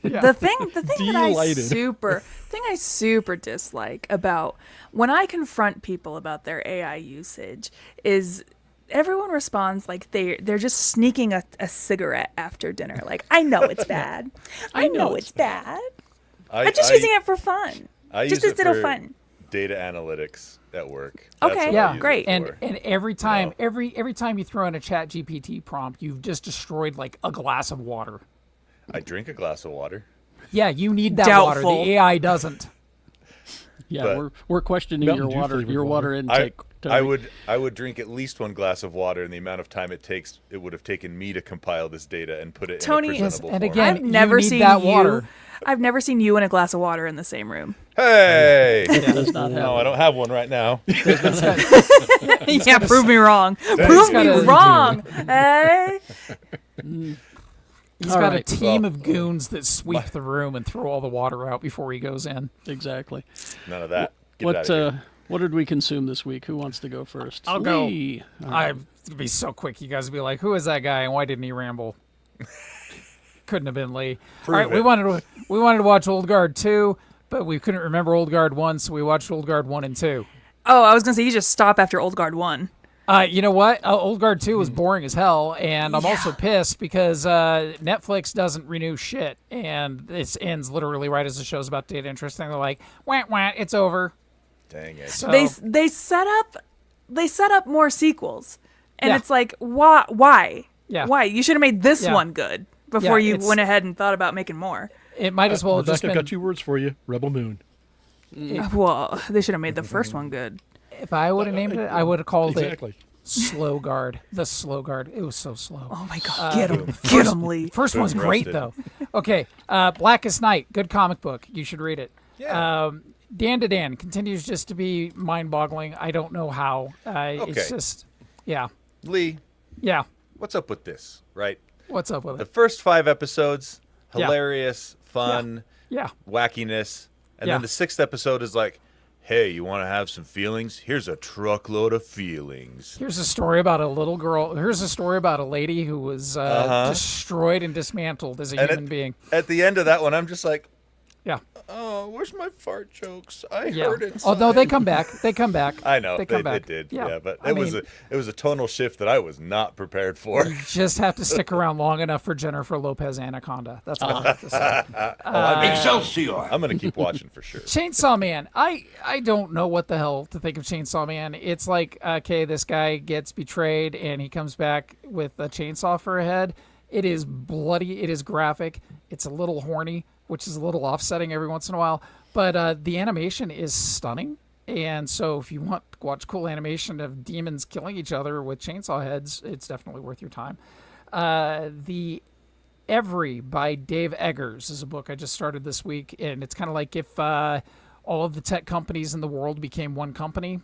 The thing Delighted. that I super dislike about when I confront people about their AI usage is everyone responds like they're just sneaking a cigarette after dinner. Like, I know it's bad. I know it's bad. I'm just using it for fun. I Just use as it little for fun. data analytics at work. Okay, what I Yeah, use it great. And for. every time, No. every time you throw in a Chat GPT prompt, you've just destroyed like a glass of water. I drink a glass of water. Yeah, you need that Doubtful. water. The AI doesn't. Yeah, But- we're questioning Mountain your Dew water flavored water. intake. I Toby. would drink at least one glass of water in the amount of time it would have taken me to compile this data and put it Tony- in a Yes, presentable and form. again- I've never need seen that you. water. I've never seen you and a glass of water in the same room. Hey! does not have No, I don't have one right now. Yeah, prove me wrong. Prove me gotta- wrong. Hey. He's All got right. a team of goons that sweep the room and throw all the water out before he goes in. Exactly. None of that. Get it out of here. What did we consume this week? Who wants to go first? I'll go. Lee. All right. I'd be so quick. You guys would be like, "Who is that guy and why didn't he ramble?" Couldn't have been Lee. All right, we it. wanted to watch Old Guard 2, but we couldn't remember Old Guard 1, so we watched Old Guard 1 and 2. Oh, I was gonna say you just stop after Old Guard 1. You know what? Old Guard 2 was boring as hell, and I'm also pissed because Netflix doesn't renew shit, and it ends literally right as the show's about to get interesting. They're like, "Wah, wah, it's over." Dang it. So, They set up more sequels, and Yeah. it's like why? Yeah. Why? You should have made this Yeah. one good before Yeah, you it's- went ahead and thought about making more. it might as well have just Rebecca, I've got been. 2 words for you. Rebel Moon. Well, they should have made the first one good. If I would have named it, I would have called Exactly. it Slow Guard. The Slow Guard. It was so slow. Oh my god, get him, Lee. First one's Boom, great roasted. though. Okay, Blackest Night, good comic book. You should read it. Yeah. Dan to Dan continues just to be mind-boggling. I don't know how. It's Okay. just, yeah. Lee, Yeah. What's up with this, right? What's up with The it? first 5 episodes, Yeah. hilarious, fun, Yeah. wackiness. And Yeah. then the 6th episode is like, hey, you want to have some feelings? Here's a truckload of feelings. Here's a story about a little girl. Here's a story about a lady who was destroyed and dismantled as a And human being. At the end of that one, I'm just like, Yeah. oh, where's my fart jokes? I Yeah. heard it. Oh no, they come back. They come back. I know They they come back. did. Yeah. Yeah, but I it was mean- a tonal shift that I was not prepared for. You just have to stick around long enough for Jennifer Lopez Anaconda. That's all I have to say. Excelsior! I'm gonna keep watching for sure. Chainsaw Man. I don't know what the hell to think of Chainsaw Man. It's like, okay, this guy gets betrayed and he comes back with a chainsaw for a head. It is bloody. It is graphic. It's a little horny, which is a little offsetting every once in a while. But the animation is stunning. And so if you want to watch cool animation of demons killing each other with chainsaw heads, it's definitely worth your time. The Every by Dave Eggers is a book I just started this week. And it's kind of like if all of the tech companies in the world became one company,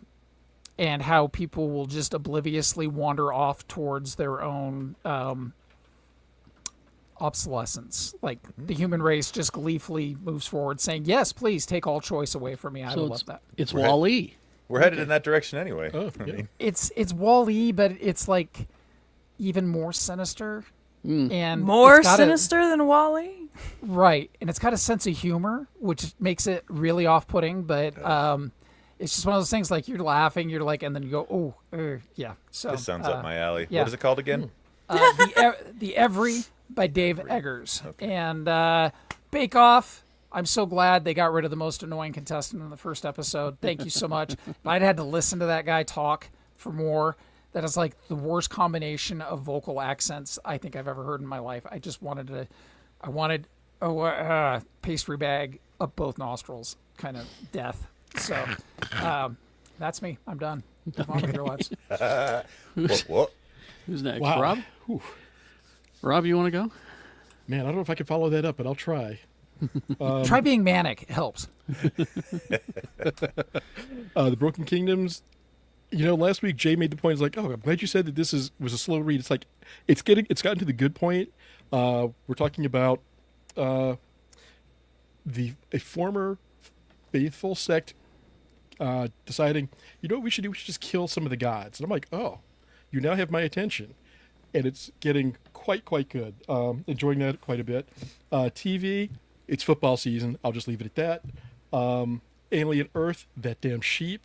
and how people will just obliviously wander off towards their own obsolescence. Like the human race just gleefully moves forward saying, yes, please take all choice away from me. I would So love that. it's Wall-E. We're headed in that direction anyway. Oh, I yeah. mean, It's Wall-E, but it's like even more sinister. And More it's got sinister than Wall-E? Right. And it's got a sense of humor, which makes it really off-putting, but it's just one of those things like you're laughing, you're like, and then you go, oh, yeah. So this sounds up my alley. yeah. What is it called again? the Every by Dave Eggers. And Bake Off, I'm so glad they got rid of the most annoying contestant in the first episode. Thank you so much. If I'd had to listen to that guy talk for more, that is like the worst combination of vocal accents I think I've ever heard in my life. I just wanted pastry bag up both nostrils kind of death. So that's me. I'm done. Move on with your lives. What? Who's next? Wow. Rob? Whew. Rob, you want to go? Man, I don't know if I can follow that up, but I'll try. Try being manic. It helps. The Broken Kingdoms. You know, last week Jay made the point. He's like, "Oh, I'm glad you said that this was a slow read." It's like it's gotten to the good point. We're talking about a former faithful sect deciding, you know what we should do? We should just kill some of the gods. And I'm like, oh, you now have my attention, and it's getting quite good. Enjoying that quite a bit. TV, it's football season. I'll just leave it at that. Alien Earth, that damn sheep.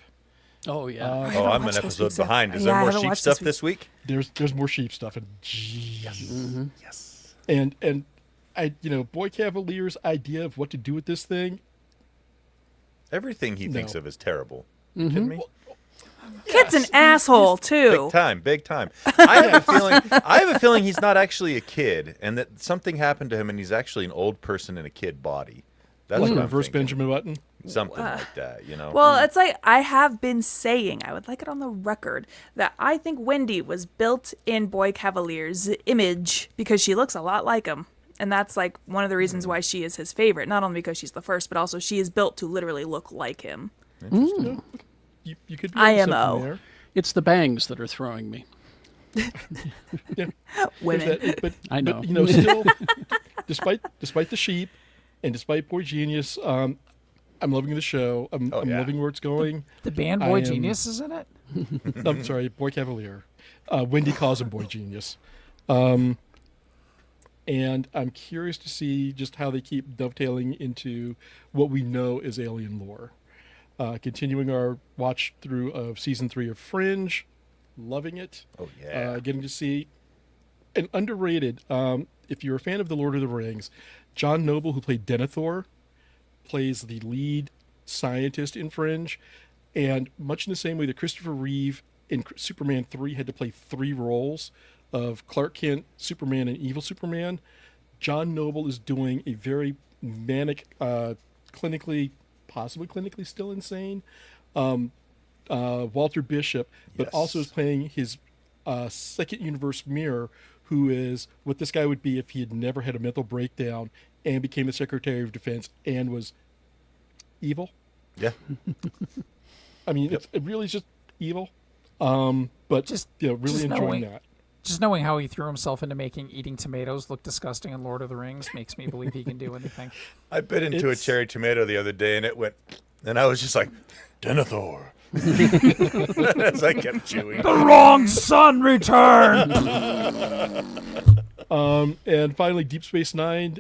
Oh, yeah. Oh, I'm an episode behind. Is there more sheep stuff this week? There's more sheep stuff, and yes. Yes. And I, Boy Cavalier's idea of what to do with this thing. Everything he thinks No. of is terrible. You kidding me? Kid's an asshole, too. Big time. I have a feeling he's not actually a kid, and that something happened to him, and he's actually an old person in a kid body. That's Like what a I'm reverse thinking. Benjamin Button. Something like that, you know. Well, it's like I have been saying, I would like it on the record, that I think Wendy was built in Boy Cavalier's image because she looks a lot like him. And that's like one of the reasons why she is his favorite. Not only because she's the first, but also she is built to literally look like him. You could be IMO. something there. It's the bangs that are throwing me. Women. But I know. But, still, despite the sheep, and despite Boy Genius, I'm loving the show. I'm yeah. loving where it's going. The band Boy Genius is in it? I'm sorry, Boy Cavalier. Wendy calls him Boy Genius. And I'm curious to see just how they keep dovetailing into what we know is alien lore. Continuing our watch through of season 3 of Fringe, loving it. Oh, yeah. Getting to see an underrated. If you're a fan of the Lord of the Rings, John Noble, who played Denethor, plays the lead scientist in Fringe, and much in the same way that Christopher Reeve in Superman 3 had to play 3 roles of Clark Kent, Superman, and Evil Superman, John Noble is doing a very manic, possibly clinically still insane, Walter Bishop, but Yes. also is playing his second universe mirror, who is what this guy would be if he had never had a mental breakdown and became the Secretary of Defense and was evil. Yeah. I mean, it really is just evil. But Just- really just enjoying knowing- that. just knowing how he threw himself into making eating tomatoes look disgusting in Lord of the Rings makes me believe he can do anything. I bit into a cherry tomato the other day, and it went, and I was just like, Denethor. As I kept chewing. The wrong son returned. And finally, Deep Space Nine.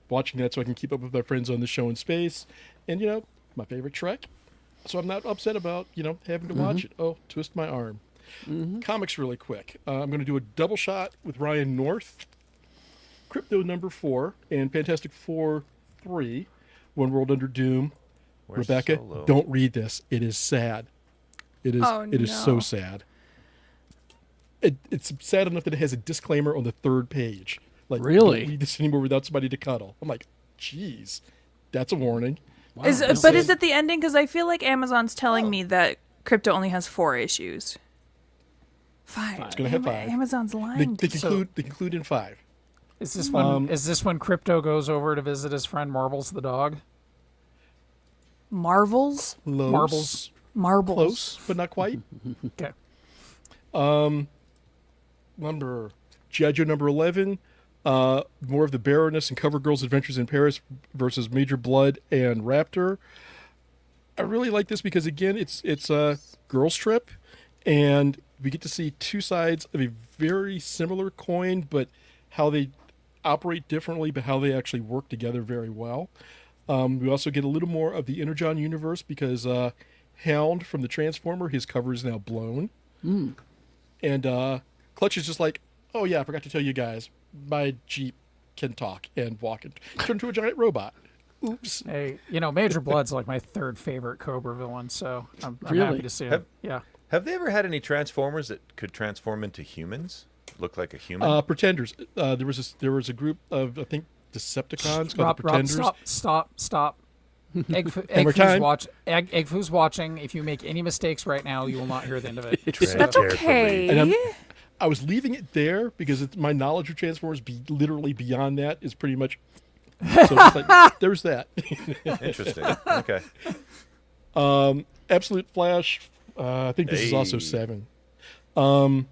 Watching that so I can keep up with my friends on the show in space, and my favorite Trek. So I'm not upset about having to watch it. Oh, twist my arm. Comics really quick. I'm going to do a double shot with Ryan North, Crypto #4, and Fantastic Four 3, One World Under Doom. Where's Rebecca, Solo? don't read this. It is sad. It is. Oh, It is so no. sad. It's sad enough that it has a disclaimer on the 3rd page. Like, Really? Don't read this anymore without somebody to cuddle. I'm like, geez, that's a warning. Wow. Is it the ending? Because I feel like Amazon's telling me that Crypto only has 4 issues. 5. It's gonna have 5. Amazon's They, lying. they conclude in 5. Is this when Crypto goes over to visit his friend Marbles the dog? Marvels? Marbles. Marbles. Close, but not quite. Okay. G.I. Joe #11. More of the Baroness and CoverGirl's Adventures in Paris versus Major Blood and Raptor. I really like this because again, it's a girls' trip, and we get to see two sides of a very similar coin, but how they operate differently, but how they actually work together very well. We also get a little more of the Energon universe because Hound from the Transformer, his cover is now blown. And Clutch is just like, oh yeah, I forgot to tell you guys, my Jeep can talk and walk and turn into a giant robot. Oops. Hey, Major Blood's like my 3rd favorite Cobra villain, so I'm Really? happy to see him. Yeah. Have they ever had any Transformers that could transform into humans? Look like a human? Pretenders. There was a group of, I think, Decepticons called the Rob, Pretenders. stop. Egg more time. Foo's watching. If you make any mistakes right now, you will not hear the end of it. That's okay. And I was leaving it there because my knowledge of Transformers literally beyond that is pretty much. So it's like, there's that. Interesting. Okay. Absolute Flash. I think this is also Hey. 7.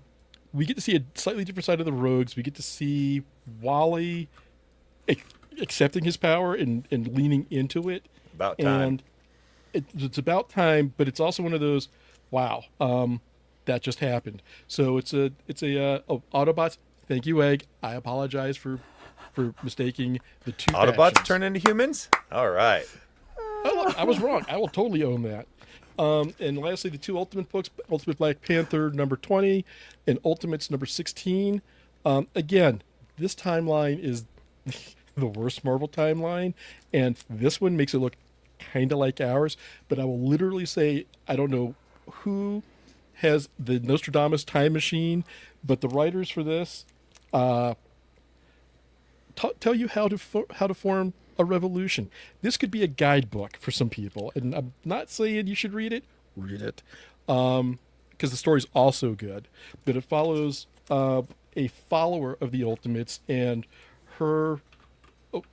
We get to see a slightly different side of the Rogues. We get to see Wally accepting his power and leaning into it. About time. And it's about time, but it's also one of those, wow, that just happened. So it's a Autobots. Thank you, Egg. I apologize for mistaking the two Autobots factions. turn into humans? All right. I was wrong. I will totally own that. And lastly, the 2 Ultimate books, Ultimate Black Panther #20 and Ultimates #16. Again, this timeline is the worst Marvel timeline, and this one makes it look kind of like ours. But I will literally say, I don't know who has the Nostradamus time machine, but the writers for this tell you how to form a revolution. This could be a guidebook for some people, and I'm not saying you should read it. Read it, because the story's also good. But it follows a follower of the Ultimates and her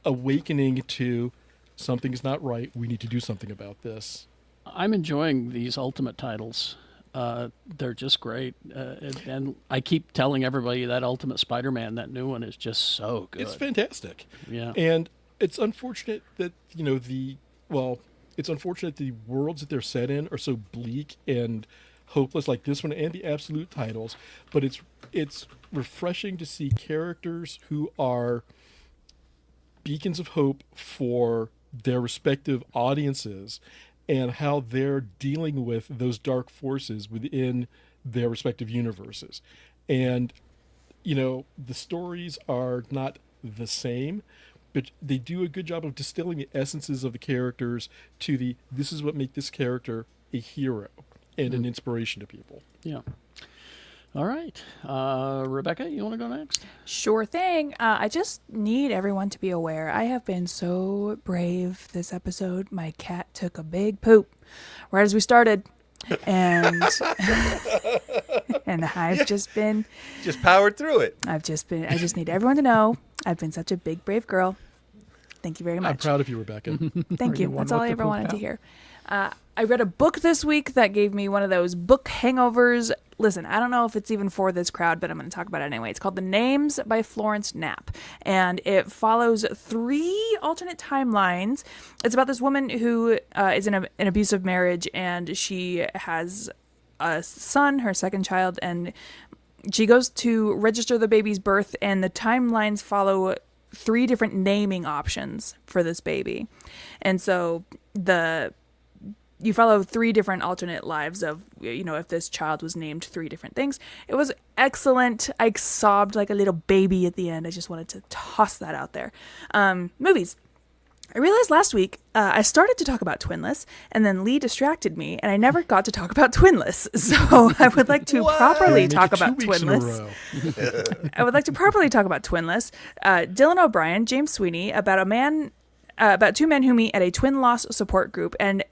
awakening to something's not right. We need to do something about this. I'm enjoying these Ultimate titles. They're just great. And I keep telling everybody that Ultimate Spider-Man, that new one, is just so good. It's fantastic. Yeah. And it's unfortunate that it's unfortunate the worlds that they're set in are so bleak and hopeless, like this one and the Absolute titles. But it's refreshing to see characters who are beacons of hope for their respective audiences and how they're dealing with those dark forces within their respective universes. And the stories are not the same, but they do a good job of distilling the essences of the characters to this is what makes this character a hero and an inspiration to people. Yeah. All right. Rebecca, you want to go next? Sure thing. I just need everyone to be aware. I have been so brave this episode. My cat took a big poop right as we started. And and I've just powered through it. I just need everyone to know I've been such a big, brave girl. Thank you very much. I'm proud of you, Rebecca. Thank Are you you. one That's all with I the ever poop wanted to now? hear. I read a book this week that gave me one of those book hangovers. Listen, I don't know if it's even for this crowd, but I'm going to talk about it anyway. It's called The Names by Florence Knapp, and it follows 3 alternate timelines. It's about this woman who is in an abusive marriage, and she has a son, her second child, and she goes to register the baby's birth, and the timelines follow 3 different naming options for this baby. And so you follow 3 different alternate lives of, if this child was named 3 different things. It was excellent. I sobbed like a little baby at the end. I just wanted to toss that out there. Movies. I realized last week I started to talk about Twinless, and then Lee distracted me, and I never got to talk about Twinless. So I would like to properly talk about Twinless. I would like to properly talk about Twinless. Dylan O'Brien, James Sweeney, about 2 men who meet at a twin loss support group, and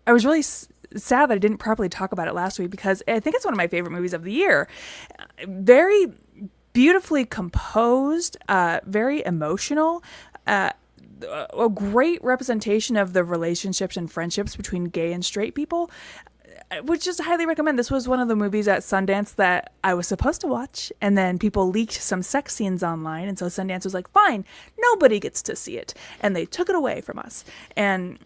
I was really sad that I didn't properly talk about it last week because I think it's one of my favorite movies of the year. Very beautifully composed, very emotional, a great representation of the relationships and friendships between gay and straight people. I would just highly recommend. This was one of the movies at Sundance that I was supposed to watch, and then people leaked some sex scenes online, and so Sundance was like, fine, nobody gets to see it, and they took it away from us. And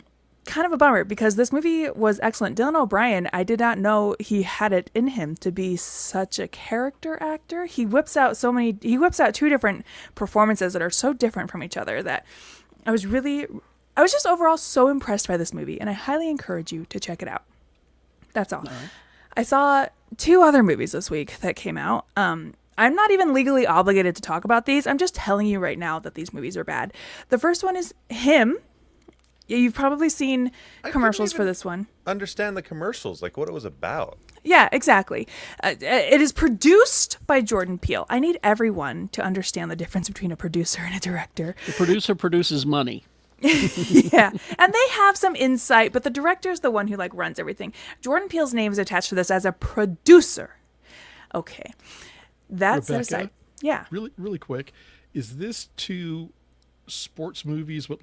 kind of a bummer because this movie was excellent. Dylan O'Brien, I did not know he had it in him to be such a character actor. He whips out 2 different performances that are so different from each other that I was just overall so impressed by this movie, and I highly encourage you to check it out. That's all. Right. I saw 2 other movies this week that came out. I'm not even legally obligated to talk about these. I'm just telling you right now that these movies are bad. The first one is Him. You've probably seen commercials for this one. Understand the commercials, like what it was about. Yeah, exactly. It is produced by Jordan Peele. I need everyone to understand the difference between a producer and a director. The producer produces money. Yeah, and they have some insight, but the director is the one who runs everything. Jordan Peele's name is attached to this as a producer. Okay, that's Rebecca, aside. Yeah, really, really quick. Is this 2 sports movies what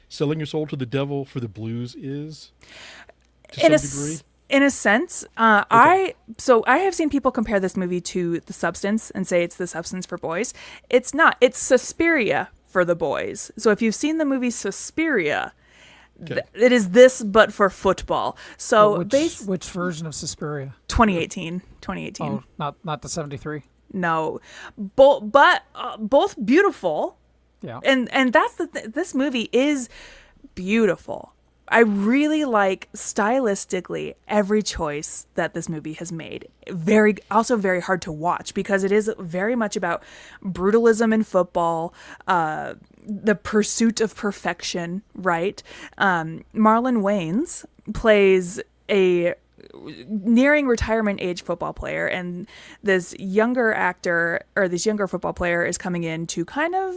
Selling Your Soul to the Devil for the Blues is to some degree? In a sense, okay. I have seen people compare this movie to The Substance and say it's The Substance for boys. It's not. It's Suspiria for the boys. So if you've seen the movie Suspiria, okay. It is this but for football. So which version of Suspiria? 2018. Oh, not the 73. No, both beautiful. Yeah, and that's this movie is beautiful. I really like stylistically every choice that this movie has made. Also very hard to watch because it is very much about brutalism in football, the pursuit of perfection, right? Marlon Wayans plays a nearing retirement age football player, and this younger football player is coming in to kind of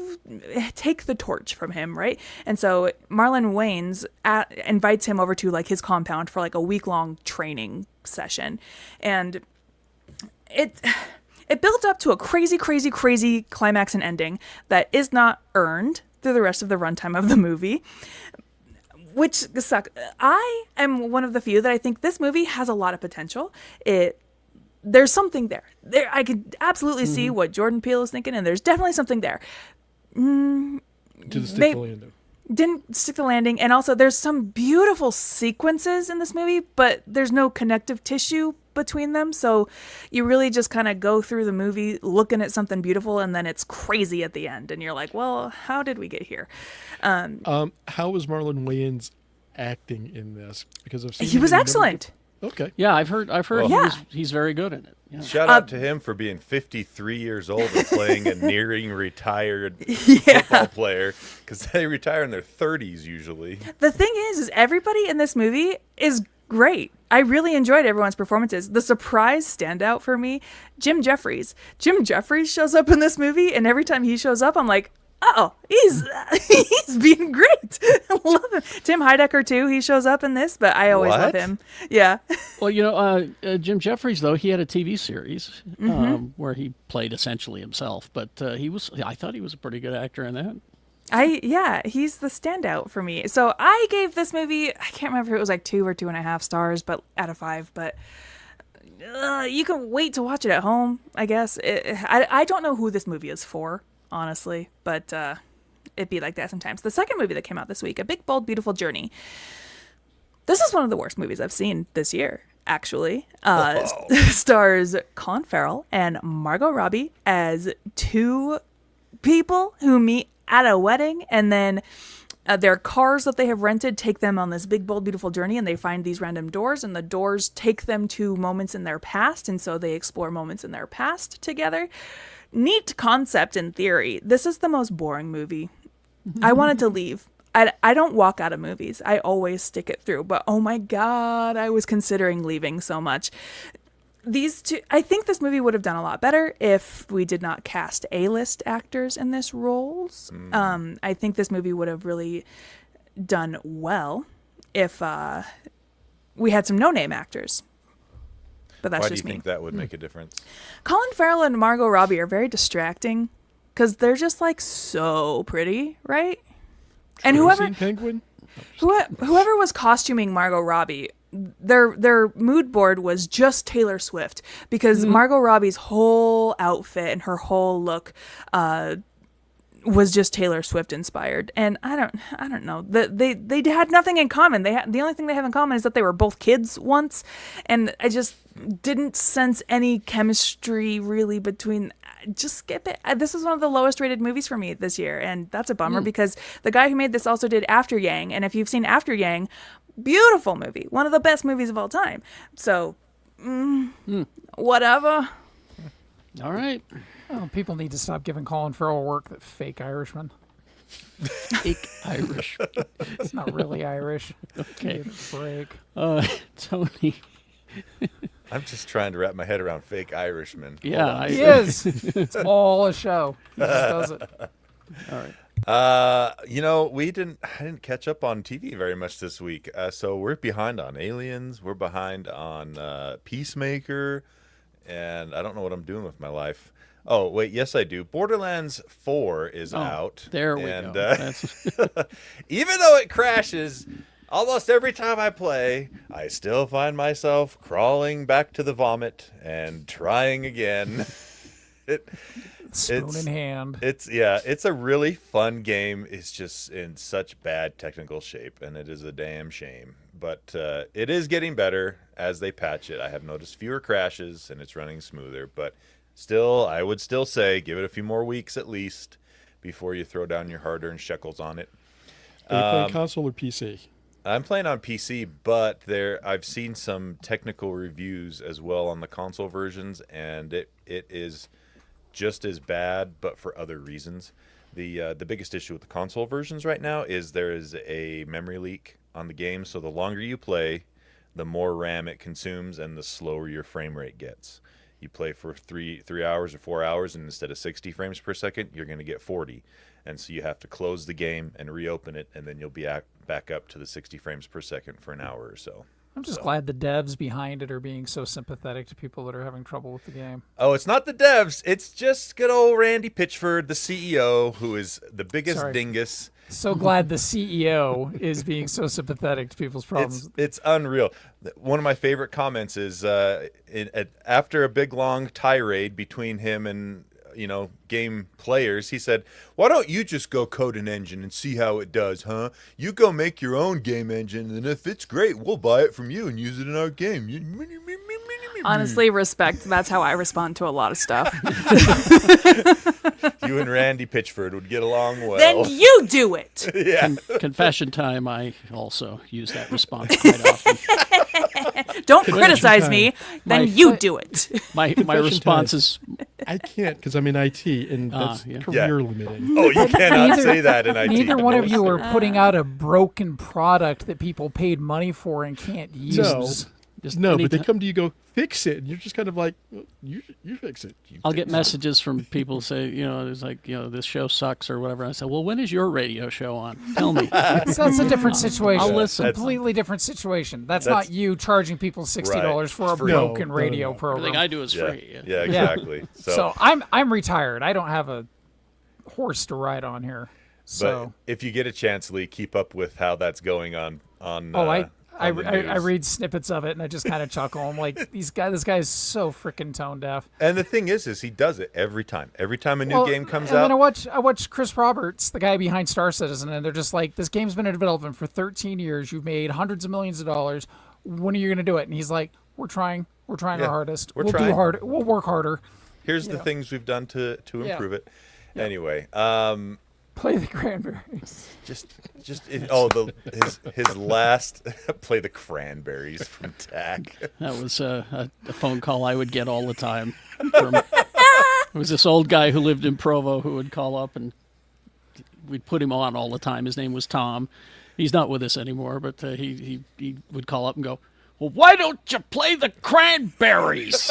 take the torch from him, right? And so Marlon Wayans invites him over to his compound for a week-long training session, and it builds up to a crazy climax and ending that is not earned through the rest of the runtime of the movie, which sucks. I am one of the few that I think this movie has a lot of potential. There's something there. I could absolutely see what Jordan Peele is thinking, and there's definitely something there. Didn't stick the landing. Didn't stick the landing, and also there's some beautiful sequences in this movie, but there's no connective tissue between them, so you really just kind of go through the movie looking at something beautiful, and then it's crazy at the end, and you're like, well, how did we get here? How was Marlon Wayans acting in this? Because he was excellent. Okay. Yeah, I've heard yeah. he's very good in it. Yeah. Shout out to him for being 53 years old and playing a nearing retired football player, because they retire in their 30s usually. The thing is everybody in this movie is great. I really enjoyed everyone's performances. The surprise standout for me, Jim Jeffries. Jim Jeffries shows up in this movie, and every time he shows up, I'm like, oh, he's being great. I love him. Tim Heidecker too. He shows up in this, but I always love him. Yeah. Well, Jim Jeffries though, he had a TV series where he played essentially himself, but I thought he was a pretty good actor in that. He's the standout for me. So I gave this movie, I can't remember if it was like 2 or 2.5 stars, but out of 5. But you can wait to watch it at home, I guess. I don't know who this movie is for, honestly, but it'd be like that sometimes. The second movie that came out this week, A Big, Bold, Beautiful Journey. This is one of the worst movies I've seen this year, actually. Stars Colin Farrell and Margot Robbie as two people who meet at a wedding, and then their cars that they have rented take them on this big, bold, beautiful journey, and they find these random doors, and the doors take them to moments in their past, and so they explore moments in their past together. Neat concept in theory. This is the most boring movie. I wanted to leave. I don't walk out of movies. I always stick it through, but oh my God, I was considering leaving so much. These two, I think this movie would have done a lot better if we did not cast A-list actors in this roles. I think this movie would have really done well if we had some no-name actors. But that's Why do you just me. think that would make a difference? Colin Farrell and Margot Robbie are very distracting because they're just like so pretty, right? And Have you seen Penguin? whoever was costuming Margot Robbie, their mood board was just Taylor Swift, because Margot Robbie's whole outfit and her whole look was just Taylor Swift inspired. And I don't know. They had nothing in common. The only thing they have in common is that they were both kids once, and I just didn't sense any chemistry really between. Just skip it. This is one of the lowest rated movies for me this year, and that's a bummer because the guy who made this also did After Yang, and if you've seen After Yang, beautiful movie, one of the best movies of all time. So, whatever. All right. Oh, people need to stop giving Colin Farrell work that fake Irishman. Fake Irish. It's not really Irish. Okay. Give it a break. Tony. I'm just trying to wrap my head around fake Irishmen. Yeah, He is. It's all a show. He just does it. All right. I didn't catch up on TV very much this week. So we're behind on Aliens. We're behind on Peacemaker, and I don't know what I'm doing with my life. Oh, wait, yes, I do. Borderlands 4 is out. There we and, go. even though it crashes almost every time I play, I still find myself crawling back to the vomit and trying again. Spoon in hand. It's a really fun game. It's just in such bad technical shape, and it is a damn shame. But it is getting better as they patch it. I have noticed fewer crashes, and it's running smoother. But still, I would still say give it a few more weeks at least before you throw down your hard-earned shekels on it. Are you playing console or PC? I'm playing on PC, but I've seen some technical reviews as well on the console versions, and it is just as bad, but for other reasons. The biggest issue with the console versions right now is there is a memory leak on the game, so the longer you play, the more RAM it consumes and the slower your frame rate gets. You play for 3 hours or 4 hours, and instead of 60 frames per second, you're going to get 40. And so you have to close the game and reopen it, and then you'll be back up to the 60 frames per second for an hour or so. I'm just glad the devs behind it are being so sympathetic to people that are having trouble with the game. Oh, it's not the devs. It's just good old Randy Pitchford, the CEO, who is the biggest dingus. So glad the CEO is being so sympathetic to people's problems. It's unreal. One of my favorite comments is after a big, long tirade between him and game players, he said, "Why don't you just go code an engine and see how it does, huh? You go make your own game engine, and if it's great, we'll buy it from you and use it in our game." Honestly, respect. That's how I respond to a lot of stuff. You and Randy Pitchford would get along well. Then you do it. Yeah. Confession time. I also use that response quite often. Don't criticize me. Then you do it. My response is, I can't because I'm in IT, and that's career limiting. Oh, you cannot say that in IT. Neither one of you are putting out a broken product that people paid money for and can't use. But they come to you, go fix it, and you're just kind of like, well, you fix it. I'll get messages from people say, it's like, this show sucks or whatever. I say, well, when is your radio show on? Tell me. That's a different situation. I'll listen. Completely different situation. That's not you charging people $60 for a broken radio program. Everything I do is free. Yeah, exactly. So I'm retired. I don't have a horse to ride on here. So, but if you get a chance, Lee, keep up with how that's going on. I on the news. read snippets of it and I just kind of chuckle. I'm like, this guy is so freaking tone deaf. And the thing is he does it every time. Every time a new game comes and out. then I watch Chris Roberts, the guy behind Star Citizen, and they're just like, this game's been in development for 13 years. You've made hundreds of millions of dollars. When are you going to do it? And he's like, we're trying our hardest. We'll do trying. harder. We'll work harder. Here's the things we've done to improve it. Anyway, Play the Cranberries. his last play the Cranberries from Tack. That was a phone call I would get all the time. It was this old guy who lived in Provo who would call up, and we'd put him on all the time. His name was Tom. He's not with us anymore, but he would call up and go, "Well, why don't you play the Cranberries?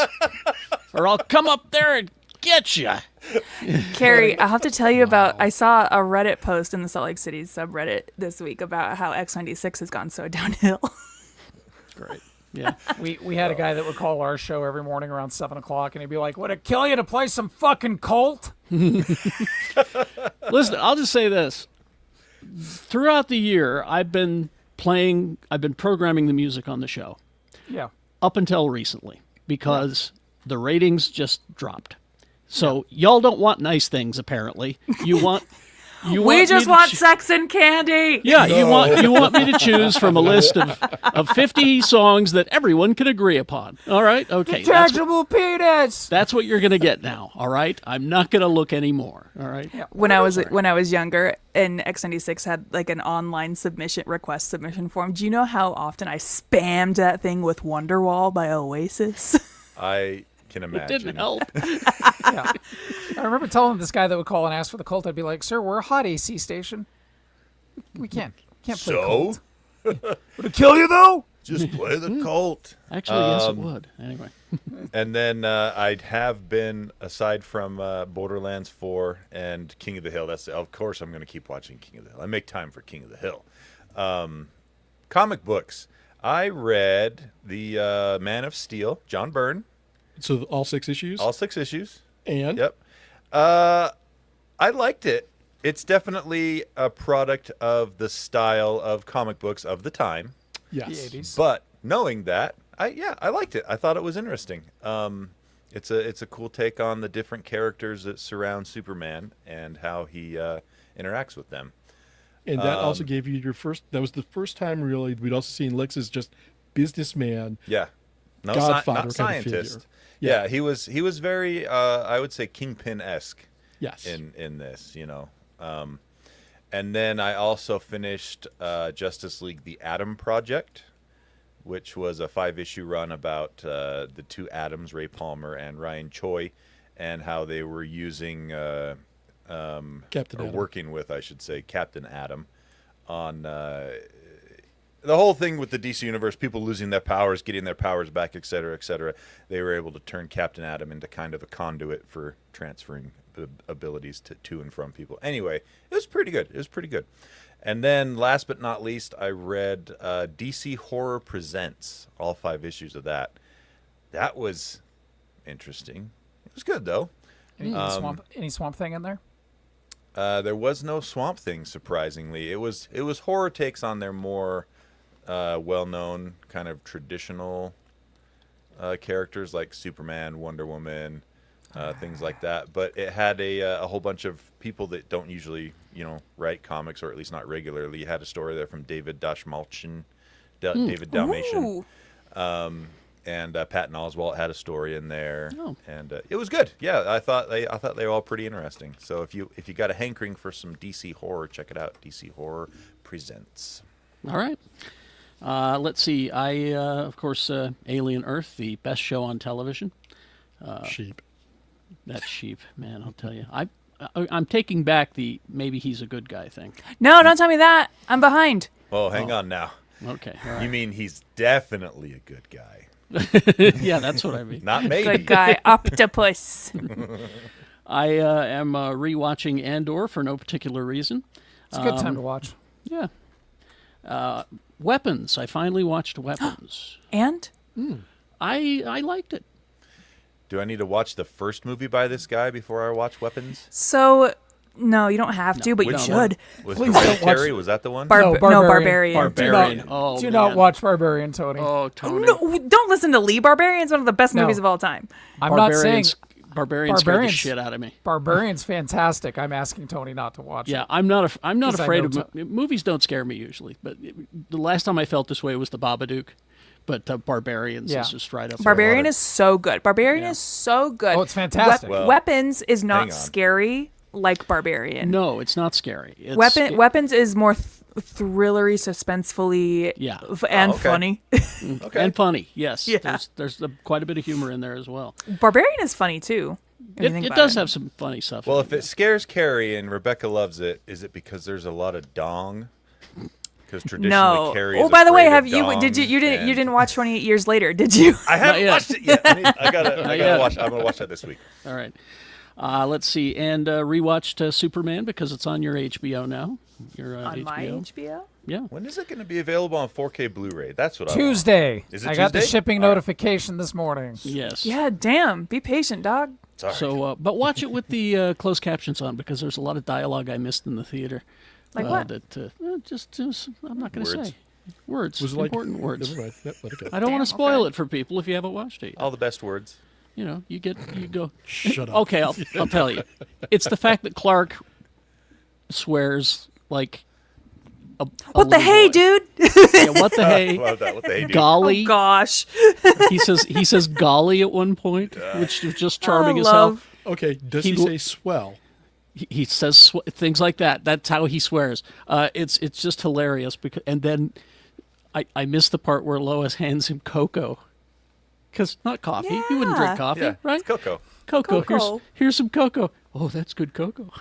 Or I'll come up there and get you." Carrie, I'll have to tell you about, I saw a Reddit post in the Salt Lake City subreddit this week about how X96 has gone so downhill. Great. Yeah. We had a guy that would call our show every morning around 7 o'clock, and he'd be like, "Would it kill you to play some fucking Colt?" Listen, I'll just say this. Throughout the year, I've been programming the music on the show. Yeah. Up until recently, because the ratings just dropped. So y'all don't want nice things, apparently. You want We just want sex and candy. Yeah, you want me to choose from a list of 50 songs that everyone can agree upon. All right? Okay. Detachable penis. That's what you're going to get now, all right? I'm not going to look anymore, all right? When I was younger and X96 had like an online request submission form, do you know how often I spammed that thing with Wonderwall by Oasis? I can imagine. It didn't help. Yeah. I remember telling this guy that would call and ask for the Colt, I'd be like, "Sir, we're a hot AC station. We can't play Colt." Would it kill you though? Just play the Colt. Actually, yes, it would. Anyway. And then I have been, aside from Borderlands 4 and King of the Hill, of course I'm going to keep watching King of the Hill. I make time for King of the Hill. Comic books. I read the Man of Steel, John Byrne. So all 6 issues? All 6 issues. And? Yep. I liked it. It's definitely a product of the style of comic books of the time. Yes. The 80s. But knowing that, I liked it. I thought it was interesting. It's a cool take on the different characters that surround Superman and how he interacts with them. And that also gave you that was the first time really we'd also seen Lex as just businessman. Yeah. No, Godfather not kind of figure. scientist. Yeah, he was very I would say Kingpin-esque. Yes. In this, you know. And then I also finished Justice League: The Atom Project, which was a 5-issue run about the two Atoms, Ray Palmer and Ryan Choi, and how they were using Captain Atom. working with, I should say, Captain Atom on the whole thing with the DC Universe, people losing their powers, getting their powers back, et cetera, et cetera. They were able to turn Captain Atom into kind of a conduit for transferring abilities to and from people. Anyway, it was pretty good. And then, last but not least, I read DC Horror Presents, all 5 issues of that. That was interesting. It was good, though. Any Swamp Thing in there? There was no Swamp Thing, surprisingly. It was horror takes on their more well-known kind of traditional characters like Superman, Wonder Woman, things like that. But it had a whole bunch of people that don't usually, write comics, or at least not regularly. You had a story there from David Dashmalchian, David Dalmatian. And Patton Oswalt had a story in there, and it was good. Yeah, I thought they were all pretty interesting. So if you got a hankering for some DC horror, check it out. DC Horror Presents. All right. Let's see. Of course, Alien Earth, the best show on television. Sheep. That sheep, man, I'll tell you. I'm taking back the maybe he's a good guy thing. No, don't tell me that. I'm behind. Oh, hang on now. Okay. All right. You mean he's definitely a good guy? Yeah, that's what I mean. Not maybe. Good guy. Octopus. I am rewatching Andor for no particular reason. It's a good time to watch. Yeah. Weapons. I finally watched Weapons. And? I liked it. Do I need to watch the first movie by this guy before I watch Weapons? So No, you don't have to, but you Which should. Was Please don't Hereditary? watch- Was that the one? No, Barbarian. Barbarian. Barbarian. Oh, Do man. not watch Barbarian, Tony. Oh, Tony. No, don't listen to Lee. Barbarian's one of the best No. movies of all time. I'm not saying Barbarians scared the shit out of me. Barbarian's fantastic. I'm asking Tony not to watch Yeah, it. I'm not 'Cause I afraid know of movies. Don't scare me usually, but the last time I felt this way was the Babadook. But Barbarians Yeah. is just right up. Barbarian lot of- is so good. Barbarian Yeah. is so good. Oh, it's fantastic. Well, Weapons is hang not on. scary like Barbarian. No, it's not scary. It's Weapons is more thrillery, suspensefully, Yeah. and okay. funny. Okay. and funny. Yes, Yeah. there's quite a bit of humor in there as well. Barbarian is funny too. if you think It about does have some funny stuff. Well, in if it scares Carrie and Rebecca loves it, is it because there's a lot of dong? Because traditionally No. Carrie Oh, is by the way, afraid have of you did you dongs and- didn't watch 28 Years Later, did you? I haven't yet. watched it yet. I gotta yet. watch. I'm gonna watch that this week. All right. Let's see. And rewatched Superman because it's on your HBO now. Your On HBO. my HBO? Yeah. When is it going to be available on 4K Blu-ray? That's what I want. Tuesday. Is it I got the Tuesday? shipping All right. notification this morning. Yes. Yeah, damn. Be patient, dog. Sorry. So, but watch it with the closed captions on because there's a lot of dialogue I missed in the theater. Like what? That just I'm not going to Words. say words. Was it like Important words. Never mind. Yep, let it go. I don't want Damn, to spoil okay. it for people if you haven't watched it. Yet. all the best words. You know, you go. Shut up. Okay, I'll tell you. It's the fact that Clark swears like a What the little hey, boy. dude? Yeah, what the hey? Love that. What the hey, dude? Golly. Oh, gosh. He says golly at one point, which is just charming Oh, as hell. love. Okay, does He he, lo- say swell? He says things like that. That's how he swears. It's just hilarious because and then I missed the part where Lois hands him cocoa. Cuz not coffee. You wouldn't drink Yeah. coffee, Yeah, right? it's Coco. Cocoa. Cocoa. Here's some cocoa. Oh, that's good cocoa.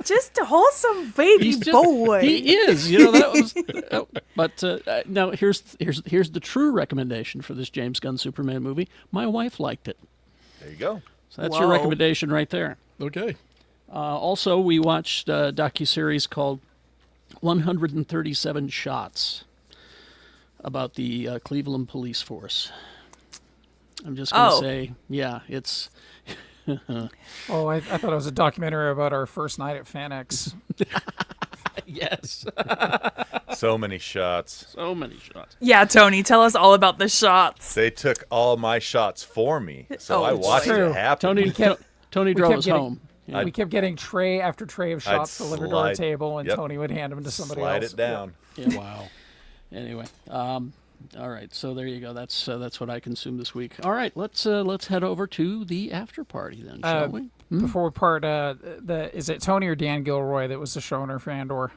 Just a wholesome baby boy. He is. You know that was. But now here's the true recommendation for this James Gunn Superman movie. My wife liked it, There you go. so that's your Whoa. recommendation right there. Okay. Also, we watched a docuseries called 137 Shots about the Cleveland police force. I'm just going to Oh. say, yeah, it's. Oh, I thought it was a documentary about our first night at FanX. Yes. So many shots. So many shots. Yeah, Tony, tell us all about the shots. They took all my shots for me, so Oh, I watched true. it happen. Tony drove kept us getting- home. We kept getting tray after tray of shots delivered to our slide- table, and yep. Tony would hand them to somebody Slide else. it down. Yeah. Wow. Anyway, all right. So there you go. That's what I consumed this week. All right, let's head over to the after party then, shall we? Before we part, is it Tony or Dan Gilroy that was the showrunner for Andor?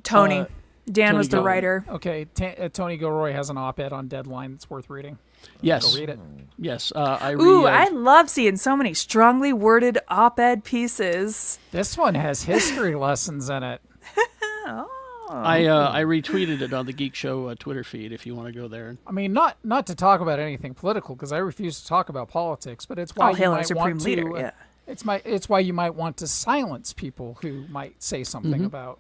Tony. Dan Tony was the Gilroy. writer. Okay, Tony Gilroy has an op-ed on Deadline that's worth reading. Yes. Go read it. Yes. I read. Ooh, I love seeing so many strongly worded op-ed pieces. This one has history lessons in it. I retweeted it on the Geek Show Twitter feed. If you want to go there. I mean, not to talk about anything political because I refuse to talk about politics, but it's why Oh, hail you our might supreme want leader, to. yeah. It's why you might want to silence people who might say something Mm-hmm. about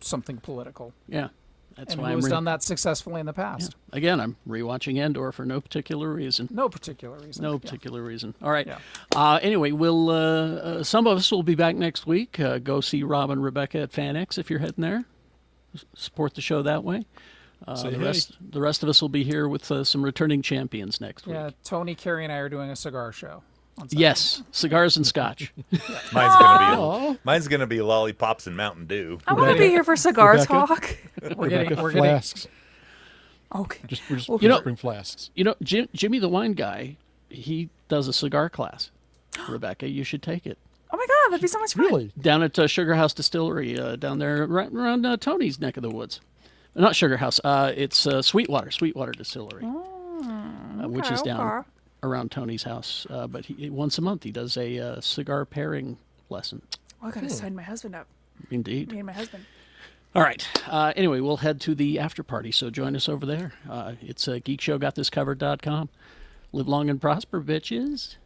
something political, Yeah. That's and why who I'm has done that successfully in the past. Again, I'm rewatching Andor for no particular reason. No particular reason. No Yeah. particular reason. All right. Yeah. Anyway, we'll some of us will be back next week. Go see Rob and Rebecca at FanX if you're heading there. Support the show that way. Say the hey. rest of us will be here with some returning champions next week. Yeah, Tony, Carrie, and I are doing a cigar show. On Saturday. Yes, cigars and scotch. Mine's gonna be lollipops and Mountain Dew. I want to be here for cigar Rebecca? talk. we're getting flasks. Okay. We're just You know- bring flasks. You know, Jimmy the wine guy, he does a cigar class. Rebecca, you should take it. Oh my God, that'd be so much fun. Really? Down at Sugar House Distillery, down there right around Tony's neck of the woods. Not Sugar House. It's Sweetwater Distillery, which is down okay. around Tony's house. But once a month he does a cigar pairing lesson. Oh, I gotta sign my husband up. Indeed. Me and my husband. All right. Anyway, we'll head to the after party, so join us over there. It's geekshowgotthiscovered.com. Live long and prosper, bitches.